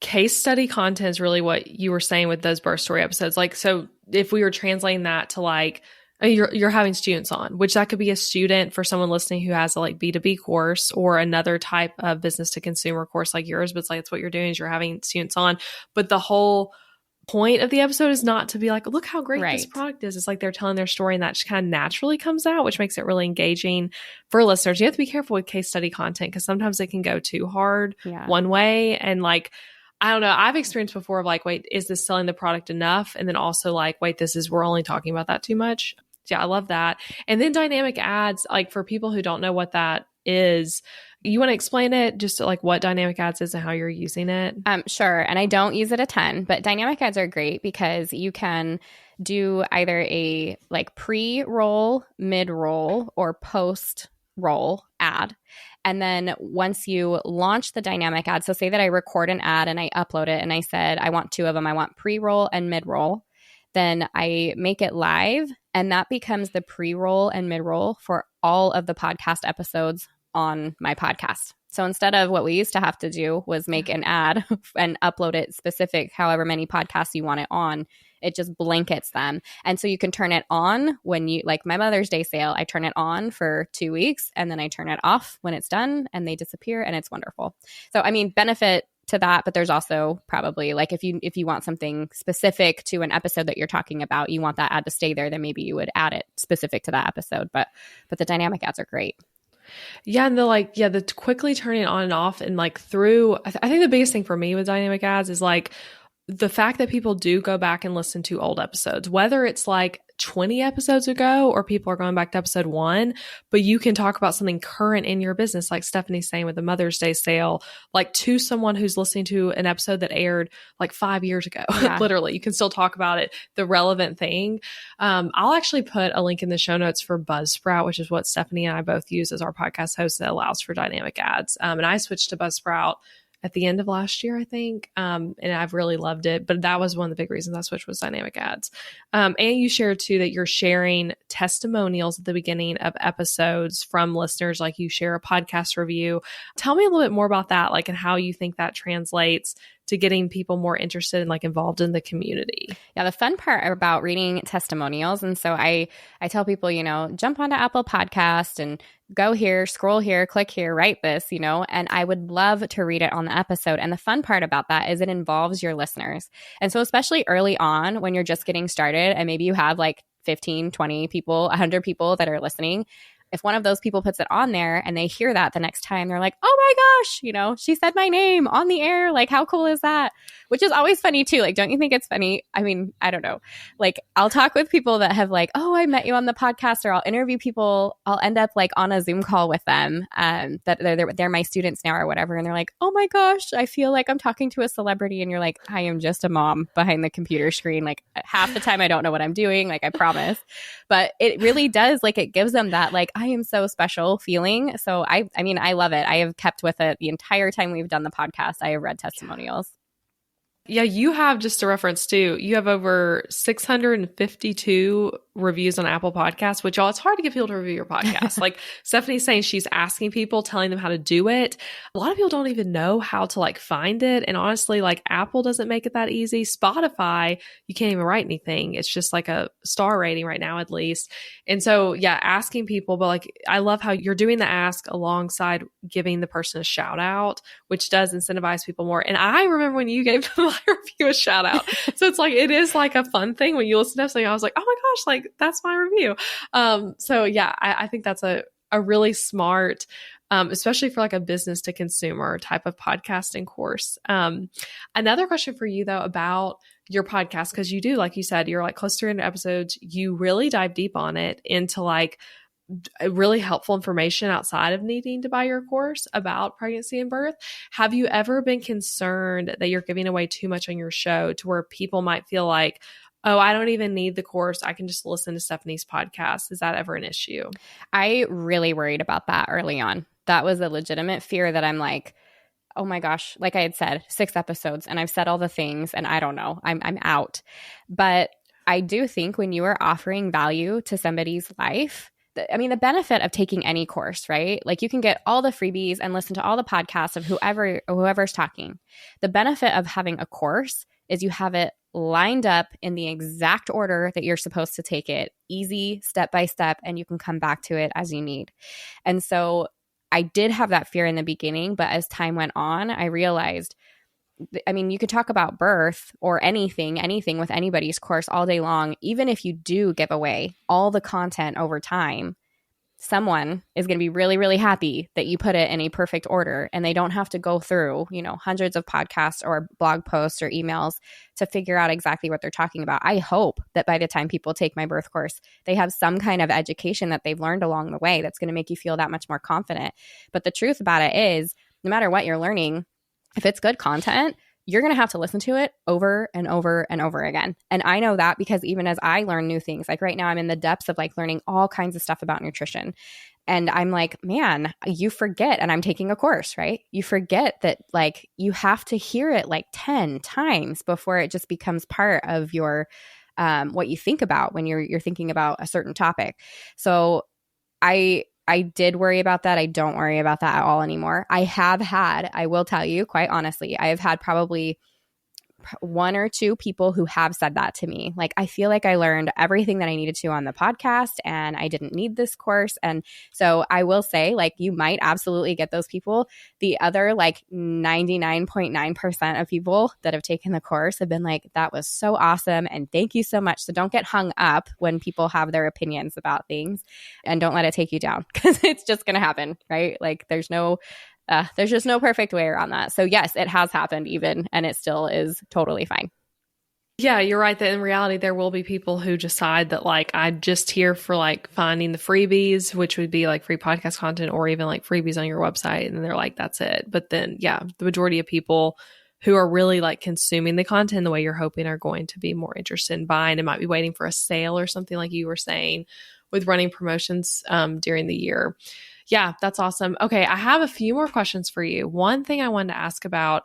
A: case study content is really what you were saying with those birth story episodes. Like, so if we were translating that to like, you're having students on, which that could be a student for someone listening who has a like B2B course or another type of business to consumer course like yours. But it's like, it's what you're doing is you're having students on. But the whole point of the episode is not to be like, look how great this product is. It's like they're telling their story, and that just kind of naturally comes out, which makes it really engaging for listeners. You have to be careful with case study content because sometimes it can go too hard one way. And like, I don't know. I've experienced before of like, wait, is this selling the product enough? And then also like, wait, we're only talking about that too much. Yeah, I love that. And then dynamic ads, like for people who don't know what that is, you want to explain it just like what dynamic ads is and how you're using it?
B: Sure. And I don't use it a ton, but dynamic ads are great because you can do either a like pre-roll, mid-roll, or post-roll ad. And then once you launch the dynamic ad, so say that I record an ad and I upload it and I said, I want 2 of them. I want pre-roll and mid-roll. Then I make it live and that becomes the pre-roll and mid-roll for all of the podcast episodes on my podcast. So instead of what we used to have to do was make an ad and upload it specific, however many podcasts you want it on, it just blankets them. And so you can turn it on when you, like my Mother's Day sale, I turn it on for 2 weeks and then I turn it off when it's done and they disappear and it's wonderful. So, I mean, benefit to that, but there's also probably like if you want something specific to an episode that you're talking about, you want that ad to stay there, then maybe you would add it specific to that episode. But the dynamic ads are great.
A: Yeah. And the quickly turning on and off and like through, I think the biggest thing for me with dynamic ads is like the fact that people do go back and listen to old episodes, whether it's like 20 episodes ago or people are going back to episode 1, but you can talk about something current in your business, like Stephanie's saying with the Mother's Day sale, like to someone who's listening to an episode that aired like 5 years ago. Yeah. Literally, you can still talk about it, the relevant thing. I'll actually put a link in the show notes for Buzzsprout, which is what Stephanie and I both use as our podcast host that allows for dynamic ads. And I switched to Buzzsprout at the end of last year, I think. And I've really loved it. But that was one of the big reasons I switched was dynamic ads. And you shared too that you're sharing testimonials at the beginning of episodes from listeners, like you share a podcast review. Tell me a little bit more about that, like, and how you think that translates to getting people more interested and like involved in the community.
B: Yeah, the fun part about reading testimonials. And so I tell people, jump onto Apple Podcast and go here, scroll here, click here, write this, and I would love to read it on the episode. And the fun part about that is it involves your listeners. And so especially early on when you're just getting started and maybe you have like 15, 20 people, 100 people that are listening, if one of those people puts it on there and they hear that the next time, they're like, oh my gosh, she said my name on the air. Like, how cool is that? Which is always funny too. Like, don't you think it's funny? I mean, I don't know. Like, I'll talk with people that have like, oh, I met you on the podcast, or I'll interview people. I'll end up like on a Zoom call with them that they're my students now or whatever. And they're like, oh my gosh, I feel like I'm talking to a celebrity. And you're like, I am just a mom behind the computer screen. Like half the time I don't know what I'm doing. Like, I promise. But it really does, like, it gives them that like, I am so special feeling. So I mean, I love it. I have kept with it the entire time we've done the podcast. I have read testimonials.
A: Yeah, you have, just a reference too, you have over 652 reviews on Apple Podcasts, which y'all, it's hard to get people to review your podcast. Like Stephanie's saying, she's asking people, telling them how to do it. A lot of people don't even know how to like find it. And honestly, like Apple doesn't make it that easy. Spotify, you can't even write anything. It's just like a star rating right now, at least. And so, yeah, asking people, but like, I love how you're doing the ask alongside giving the person a shout out, which does incentivize people more. And I remember when you gave my review a shout out. So it's like, it is like a fun thing when you listen to something. I was like, oh my gosh, like that's my review. So yeah, I think that's a really smart, especially for like a business to consumer type of podcasting course. Another question for you though about your podcast, because you do, like you said, you're like close to 300 episodes. You really dive deep on it into like really helpful information outside of needing to buy your course about pregnancy and birth. Have you ever been concerned that you're giving away too much on your show to where people might feel like, oh, I don't even need the course, I can just listen to Stephanie's podcast? Is that ever an issue?
B: I really worried about that early on. That was a legitimate fear that I'm like, oh my gosh, like I had said, 6 episodes and I've said all the things and I don't know, I'm out. But I do think when you are offering value to somebody's life, I mean, the benefit of taking any course, right? Like you can get all the freebies and listen to all the podcasts of whoever's talking. The benefit of having a course is you have it lined up in the exact order that you're supposed to take it, easy, step by step, and you can come back to it as you need. And so I did have that fear in the beginning, but as time went on, I realized, I mean, you could talk about birth or anything with anybody's course all day long. Even if you do give away all the content over time, someone is going to be really, really happy that you put it in a perfect order and they don't have to go through, hundreds of podcasts or blog posts or emails to figure out exactly what they're talking about. I hope that by the time people take my birth course, they have some kind of education that they've learned along the way that's going to make you feel that much more confident. But the truth about it is, no matter what you're learning, if it's good content, you're going to have to listen to it over and over and over again. And I know that because even as I learn new things, like right now I'm in the depths of like learning all kinds of stuff about nutrition. And I'm like, man, you forget, and I'm taking a course, right? You forget that like you have to hear it like 10 times before it just becomes part of your, what you think about when you're thinking about a certain topic. So I did worry about that. I don't worry about that at all anymore. I will tell you quite honestly, I have had probably one or two people who have said that to me. Like, I feel like I learned everything that I needed to on the podcast and I didn't need this course. And so I will say, like, you might absolutely get those people. The other like 99.9% of people that have taken the course have been like, that was so awesome. And thank you so much. So don't get hung up when people have their opinions about things and don't let it take you down because it's just going to happen, right? Like there's just no perfect way around that. So yes, it has happened even, and it still is totally fine.
A: Yeah, you're right that in reality, there will be people who decide that like, I'm just here for like finding the freebies, which would be like free podcast content or even like freebies on your website. And they're like, that's it. But then, yeah, the majority of people who are really like consuming the content the way you're hoping are going to be more interested in buying and might be waiting for a sale or something like you were saying with running promotions during the year. Yeah, that's awesome. Okay, I have a few more questions for you. One thing I wanted to ask about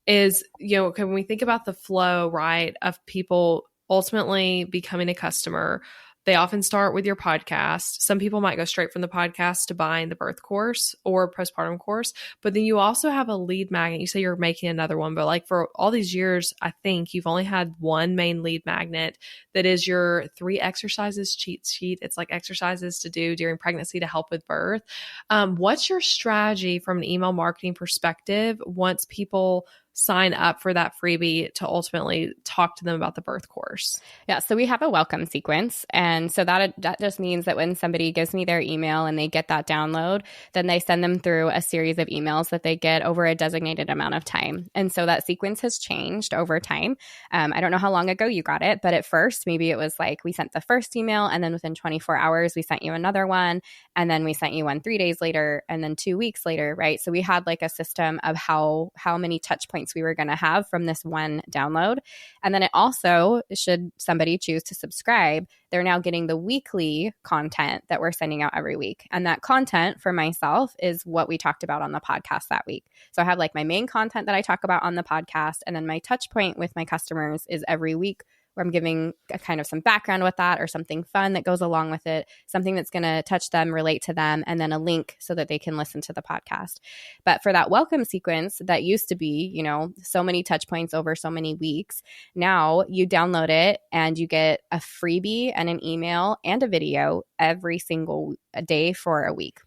A: is, when we think about the flow, right, of people ultimately becoming a customer, they often start with your podcast. Some people might go straight from the podcast to buying the birth course or postpartum course, but then you also have a lead magnet. You say you're making another one, but like for all these years, I think you've only had one main lead magnet that is your 3 exercises cheat sheet. It's like exercises to do during pregnancy to help with birth. What's your strategy from an email marketing perspective once people sign up for that freebie to ultimately talk to them about the birth course?
B: Yeah, so we have a welcome sequence. And so that just means that when somebody gives me their email and they get that download, then they send them through a series of emails that they get over a designated amount of time. And so that sequence has changed over time. I don't know how long ago you got it, but at first, maybe it was like we sent the first email and then within 24 hours, we sent you another one. And then we sent you one 3 days later and then 2 weeks later, right? So we had like a system of how many touch points we were going to have from this one download. And then it also, should somebody choose to subscribe, they're now getting the weekly content that we're sending out every week. And that content for myself is what we talked about on the podcast that week. So I have like my main content that I talk about on the podcast, and then my touch point with my customers is every week where I'm giving a kind of some background with that or something fun that goes along with it, something that's going to touch them, relate to them, and then a link so that they can listen to the podcast. But for that welcome sequence that used to be, so many touch points over so many weeks, now you download it and you get a freebie and an email and a video every single day for a week.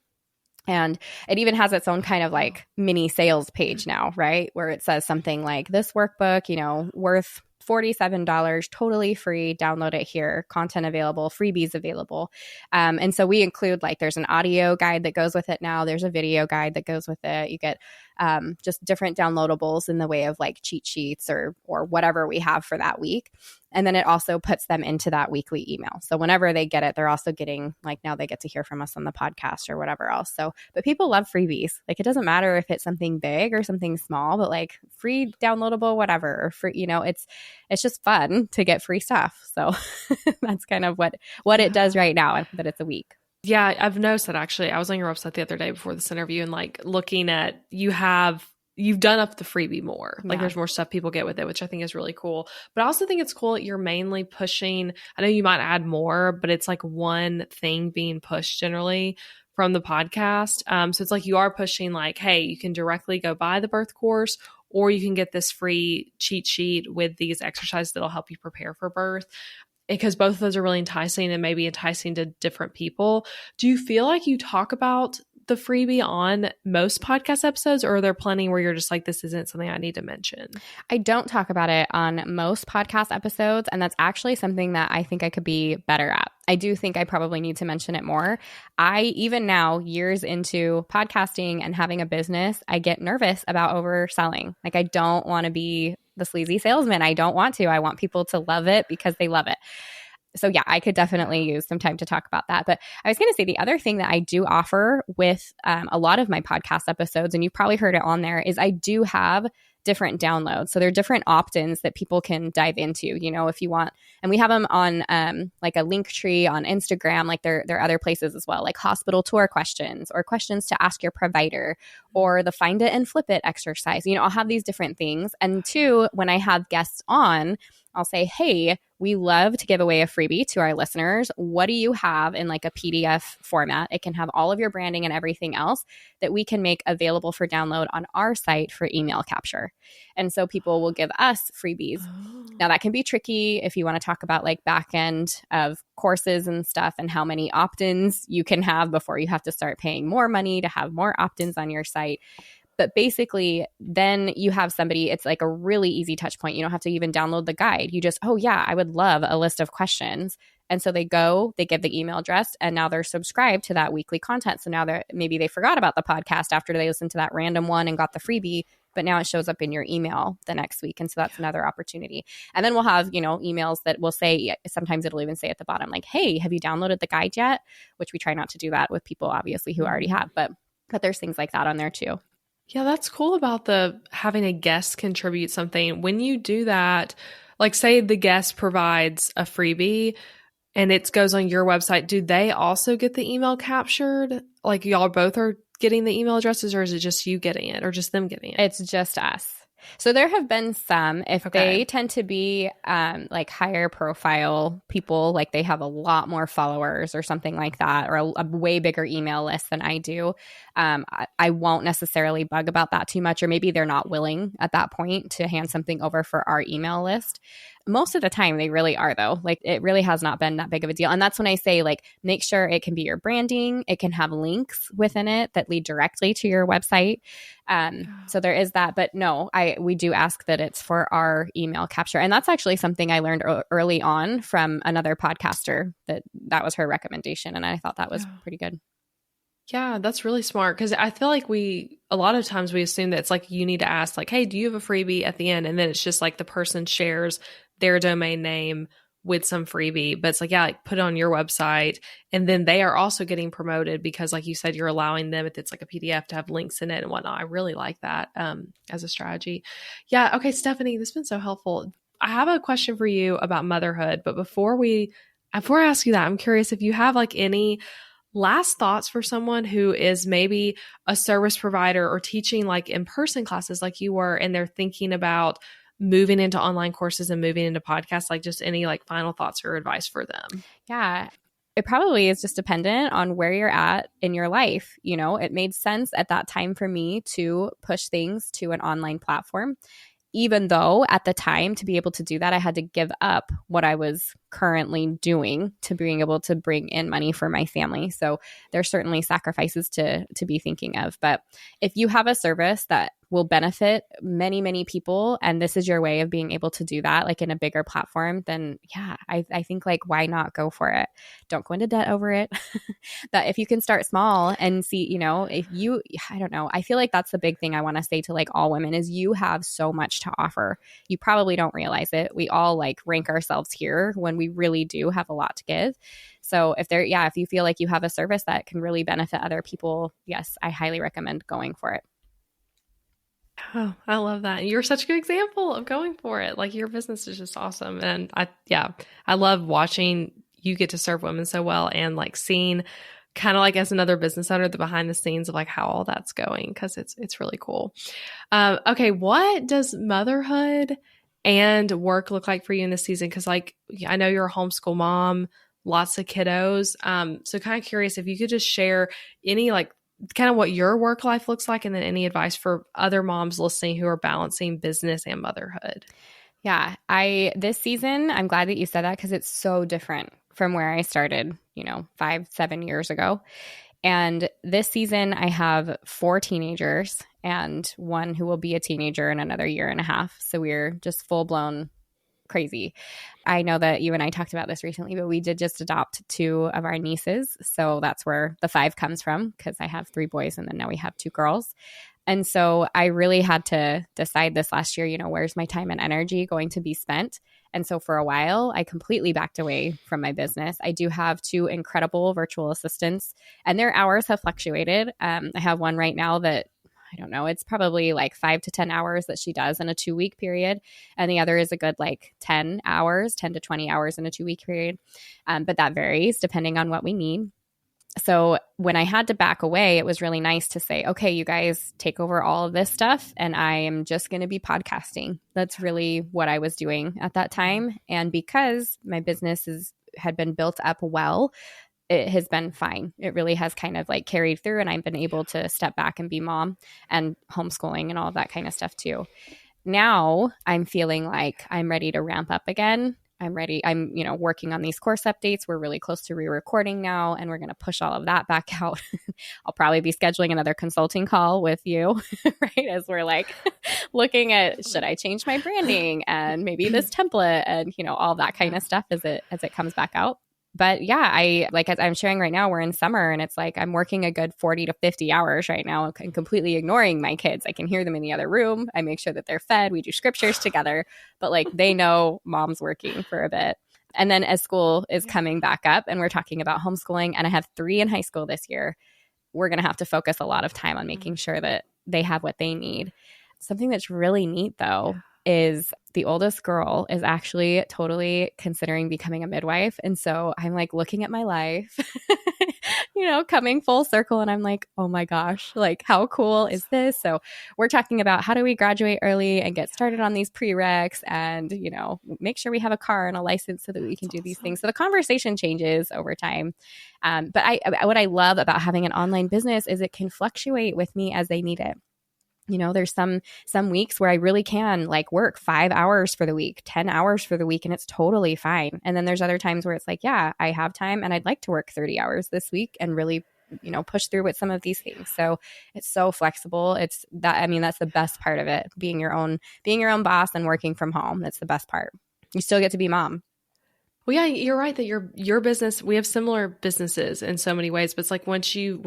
B: And it even has its own kind of like mini sales page now, right? Where it says something like this workbook, worth $47, totally free, download it here, content available, freebies available. And so we include like, there's an audio guide that goes with it now. There's a video guide that goes with it. You get just different downloadables in the way of like cheat sheets or whatever we have for that week. And then it also puts them into that weekly email. So whenever they get it, they're also getting like, now they get to hear from us on the podcast or whatever else. So, but people love freebies. Like, it doesn't matter if it's something big or something small, but like free downloadable, whatever, or free, it's just fun to get free stuff. So that's kind of what it does right now, but it's a week.
A: Yeah, I've noticed that actually. I was on your website the other day before this interview and like looking at, you've done up the freebie more. Like there's more stuff people get with it, which I think is really cool. But I also think it's cool that you're mainly pushing, I know you might add more, but it's like one thing being pushed generally from the podcast. So it's like you are pushing like, hey, you can directly go buy the birth course, or you can get this free cheat sheet with these exercises that'll help you prepare for birth. Because both of those are really enticing and maybe enticing to different people. Do you feel like you talk about the freebie on most podcast episodes, or are there plenty where you're just like, this isn't something I need to mention?
B: I don't talk about it on most podcast episodes, and that's actually something that I think I could be better at. I do think I probably need to mention it more. Even now, years into podcasting and having a business, I get nervous about overselling. Like, I don't want to be the sleazy salesman. I don't want to. I want people to love it because they love it. So yeah, I could definitely use some time to talk about that. But I was going to say the other thing that I do offer with a lot of my podcast episodes, and you've probably heard it on there, is I do have different downloads. So there are different opt-ins that people can dive into, you know, if you want. And we have them on like a Linktree on Instagram. Like there are other places as well, like hospital tour questions or questions to ask your provider or the find it and flip it exercise. You know, I'll have these different things. And two, when I have guests on, I'll say, hey, we love to give away a freebie to our listeners. What do you have in like a PDF format? It can have all of your branding and everything else that we can make available for download on our site for email capture. And so people will give us freebies. Oh. Now that can be tricky if you want to talk about like back end of courses and stuff and how many opt-ins you can have before you have to start paying more money to have more opt-ins on your site. But basically, then you have somebody, it's like a really easy touch point. You don't have to even download the guide. You just, oh yeah, I would love a list of questions. And so they go, they give the email address, and now they're subscribed to that weekly content. So now maybe they forgot about the podcast after they listened to that random one and got the freebie, but now it shows up in your email the next week. And so that's another opportunity. And then we'll have, you know, emails that will say, sometimes it'll even say at the bottom, like, hey, have you downloaded the guide yet? Which we try not to do that with people, obviously, who already have, but there's things like that on there too.
A: Yeah, that's cool about the having a guest contribute something. When you do that, like say the guest provides a freebie and it goes on your website, do they also get the email captured? Like y'all both are getting the email addresses, or is it just you getting it or just them getting it?
B: It's just us. So there have been some, if they tend to be like higher profile people, like they have a lot more followers or something like that, or a way bigger email list than I do, I won't necessarily bug about that too much, or maybe they're not willing at that point to hand something over for our email list. Most of the time they really are though. Like it really has not been that big of a deal. And that's when I say like, make sure it can be your branding. It can have links within it that lead directly to your website. So there is that, but no, we do ask that it's for our email capture. And that's actually something I learned early on from another podcaster that was her recommendation. And I thought that was pretty good.
A: Yeah, that's really smart, because I feel like a lot of times we assume that it's like you need to ask like, hey, do you have a freebie at the end? And then it's just like the person shares their domain name with some freebie, but it's like, yeah, like put it on your website. And then they are also getting promoted because like you said, you're allowing them, if it's like a PDF, to have links in it and whatnot. I really like that as a strategy. Yeah. Okay, Stephanie, this has been so helpful. I have a question for you about motherhood, but before I ask you that, I'm curious if you have like any last thoughts for someone who is maybe a service provider or teaching like in-person classes like you were, and they're thinking about moving into online courses and moving into podcasts, like just any like final thoughts or advice for them?
B: Yeah. It probably is just dependent on where you're at in your life. You know, it made sense at that time for me to push things to an online platform, even though at the time to be able to do that, I had to give up what I was currently doing to being able to bring in money for my family. So there's certainly sacrifices to be thinking of. But if you have a service that will benefit many, many people, and this is your way of being able to do that, like in a bigger platform, then yeah, I think like, why not go for it? Don't go into debt over it. That if you can start small and see, you know, I don't know, I feel like that's the big thing I want to say to like all women is you have so much to offer. You probably don't realize it. We all like rank ourselves here when we really do have a lot to give. So if you feel like you have a service that can really benefit other people, yes, I highly recommend going for it.
A: Oh, I love that. You're such a good example of going for it. Like your business is just awesome. And I love watching you get to serve women so well, and like seeing kind of like as another business owner, the behind the scenes of like how all that's going, because it's really cool. Okay. What does motherhood and work look like for you in this season? Because like, I know you're a homeschool mom, lots of kiddos. So kind of curious if you could just share any like kind of what your work life looks like, and then any advice for other moms listening who are balancing business and motherhood.
B: Yeah, this season, I'm glad that you said that, because it's so different from where I started, 5-7 years ago. And this season, I have 4 teenagers and one who will be a teenager in another year and a half. So we're just full blown crazy. I know that you and I talked about this recently, but we did just adopt 2 of our nieces. So that's where the 5 comes from, because I have 3 boys and then now we have 2 girls. And so I really had to decide this last year, where's my time and energy going to be spent? And so for a while, I completely backed away from my business. I do have 2 incredible virtual assistants, and their hours have fluctuated. I have one right now that, I don't know, it's probably like 5 to 10 hours that she does in a 2-week period. And the other is a good 10 to 20 hours in a 2-week period. But that varies depending on what we need. So when I had to back away, it was really nice to say, okay, you guys take over all of this stuff and I am just going to be podcasting. That's really what I was doing at that time. And because my business had been built up well, it has been fine. It really has kind of carried through, and I've been able to step back and be mom and homeschooling and all of that kind of stuff too. Now I'm feeling like I'm ready to ramp up again. I'm ready. I'm, working on these course updates. We're really close to re-recording now, and we're going to push all of that back out. I'll probably be scheduling another consulting call with you, right? As we're looking at, should I change my branding and maybe this template and, all that kind of stuff as it comes back out. But yeah, as I'm sharing right now, we're in summer and it's I'm working a good 40 to 50 hours right now and completely ignoring my kids. I can hear them in the other room. I make sure that they're fed. We do scriptures together, but they know mom's working for a bit. And then as school is coming back up and we're talking about homeschooling, and I have 3 in high school this year, we're going to have to focus a lot of time on making sure that they have what they need. Something that's really neat though is the oldest girl is actually totally considering becoming a midwife. And so I'm looking at my life, coming full circle. And I'm oh my gosh, how cool is this? So we're talking about how do we graduate early and get started on these prereqs and, make sure we have a car and a license so that we can do these things. So the conversation changes over time. But what I love about having an online business is it can fluctuate with me as they need it. There's some weeks where I really can work 5 hours for the week, 10 hours for the week, and it's totally fine. And then there's other times where it's yeah, I have time and I'd like to work 30 hours this week and really, push through with some of these things. So it's so flexible. It's that, that's the best part of it. Being your own boss and working from home. That's the best part. You still get to be mom.
A: Well, yeah, you're right that your business, we have similar businesses in so many ways, but it's when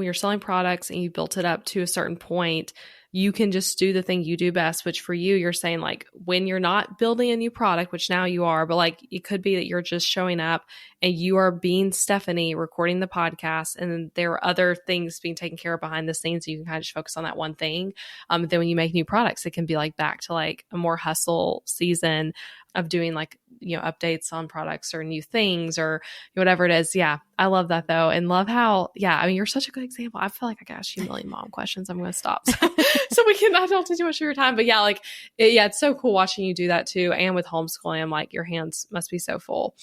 A: you're selling products and you built it up to a certain point, you can just do the thing you do best, which for you, you're saying when you're not building a new product, which now you are, but it could be that you're just showing up and you are being Stephanie recording the podcast. And then there are other things being taken care of behind the scenes. So you can kind of just focus on that one thing. Then when you make new products, it can be back to a more hustle season of doing updates on products or new things or whatever it is. Yeah. I love that though. And love how, you're such a good example. I feel like I could ask you a million mom questions. I'm going to stop. So we can not take too much of your time, but it's so cool watching you do that too. And with homeschooling, I'm your hands must be so full,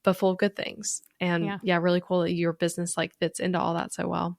A: but full of good things. And really cool that your business fits into all that so well.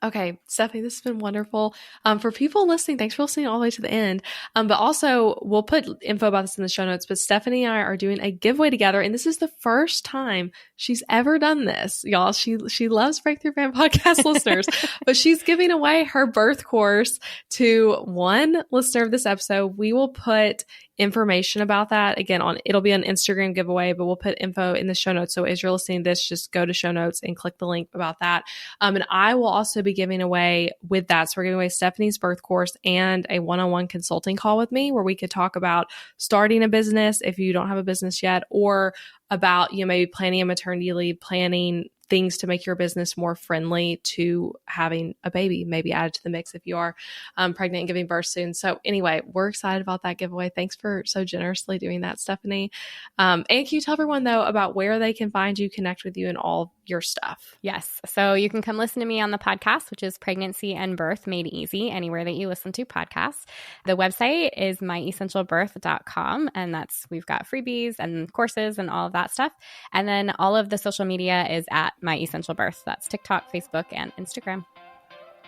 A: Okay, Stephanie, this has been wonderful. For people listening, thanks for listening all the way to the end. But also, we'll put info about this in the show notes, but Stephanie and I are doing a giveaway together, and this is the first time she's ever done this. Y'all, she loves Breakthrough Brand podcast listeners, but she's giving away her birth course to one listener of this episode. We will put information about that again it'll be an Instagram giveaway, but we'll put info in the show notes. So as you're listening to this, just go to show notes and click the link about that. And I will also be giving away with that. So we're giving away Stephanie's birth course and a one-on-one consulting call with me where we could talk about starting a business if you don't have a business yet, or about, maybe planning a maternity leave, planning things to make your business more friendly to having a baby, maybe added to the mix if you are pregnant and giving birth soon. So anyway, we're excited about that giveaway. Thanks for so generously doing that, Stephanie. And can you tell everyone though about where they can find you, connect with you, and all your stuff?
B: Yes. So you can come listen to me on the podcast, which is Pregnancy and Birth Made Easy, anywhere that you listen to podcasts. The website is myessentialbirth.com, and we've got freebies and courses and all of that stuff. And then all of the social media is at My Essential Birth. That's TikTok, Facebook, and Instagram.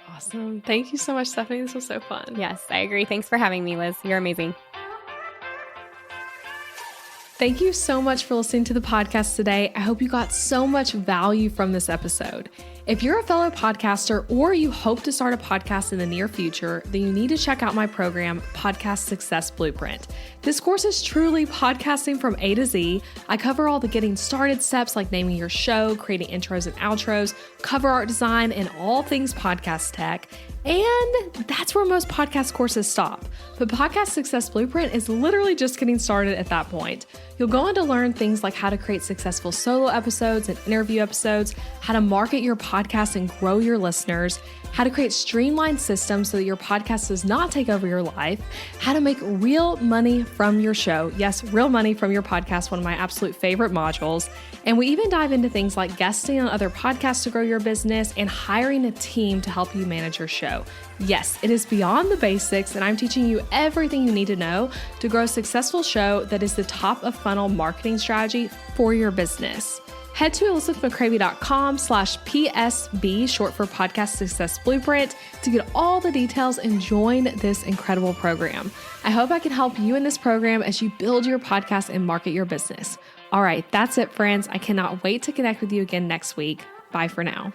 A: Awesome. Thank you so much, Stephanie. This was so fun.
B: Yes, I agree. Thanks for having me, Liz. You're amazing.
A: Thank you so much for listening to the podcast today. I hope you got so much value from this episode. If you're a fellow podcaster or you hope to start a podcast in the near future, then you need to check out my program, Podcast Success Blueprint. This course is truly podcasting from A to Z. I cover all the getting started steps like naming your show, creating intros and outros, cover art design, and all things podcast tech. And that's where most podcast courses stop. But Podcast Success Blueprint is literally just getting started at that point. You'll go on to learn things like how to create successful solo episodes and interview episodes, how to market your podcast and grow your listeners, how to create streamlined systems so that your podcast does not take over your life, how to make real money from your show. Yes, real money from your podcast, one of my absolute favorite modules. And we even dive into things like guesting on other podcasts to grow your business and hiring a team to help you manage your show. Yes, it is beyond the basics, and I'm teaching you everything you need to know to grow a successful show that is the top of funnel marketing strategy for your business. Head to elizabethmccravy.com/PSB, short for Podcast Success Blueprint, to get all the details and join this incredible program. I hope I can help you in this program as you build your podcast and market your business. All right, that's it, friends. I cannot wait to connect with you again next week. Bye for now.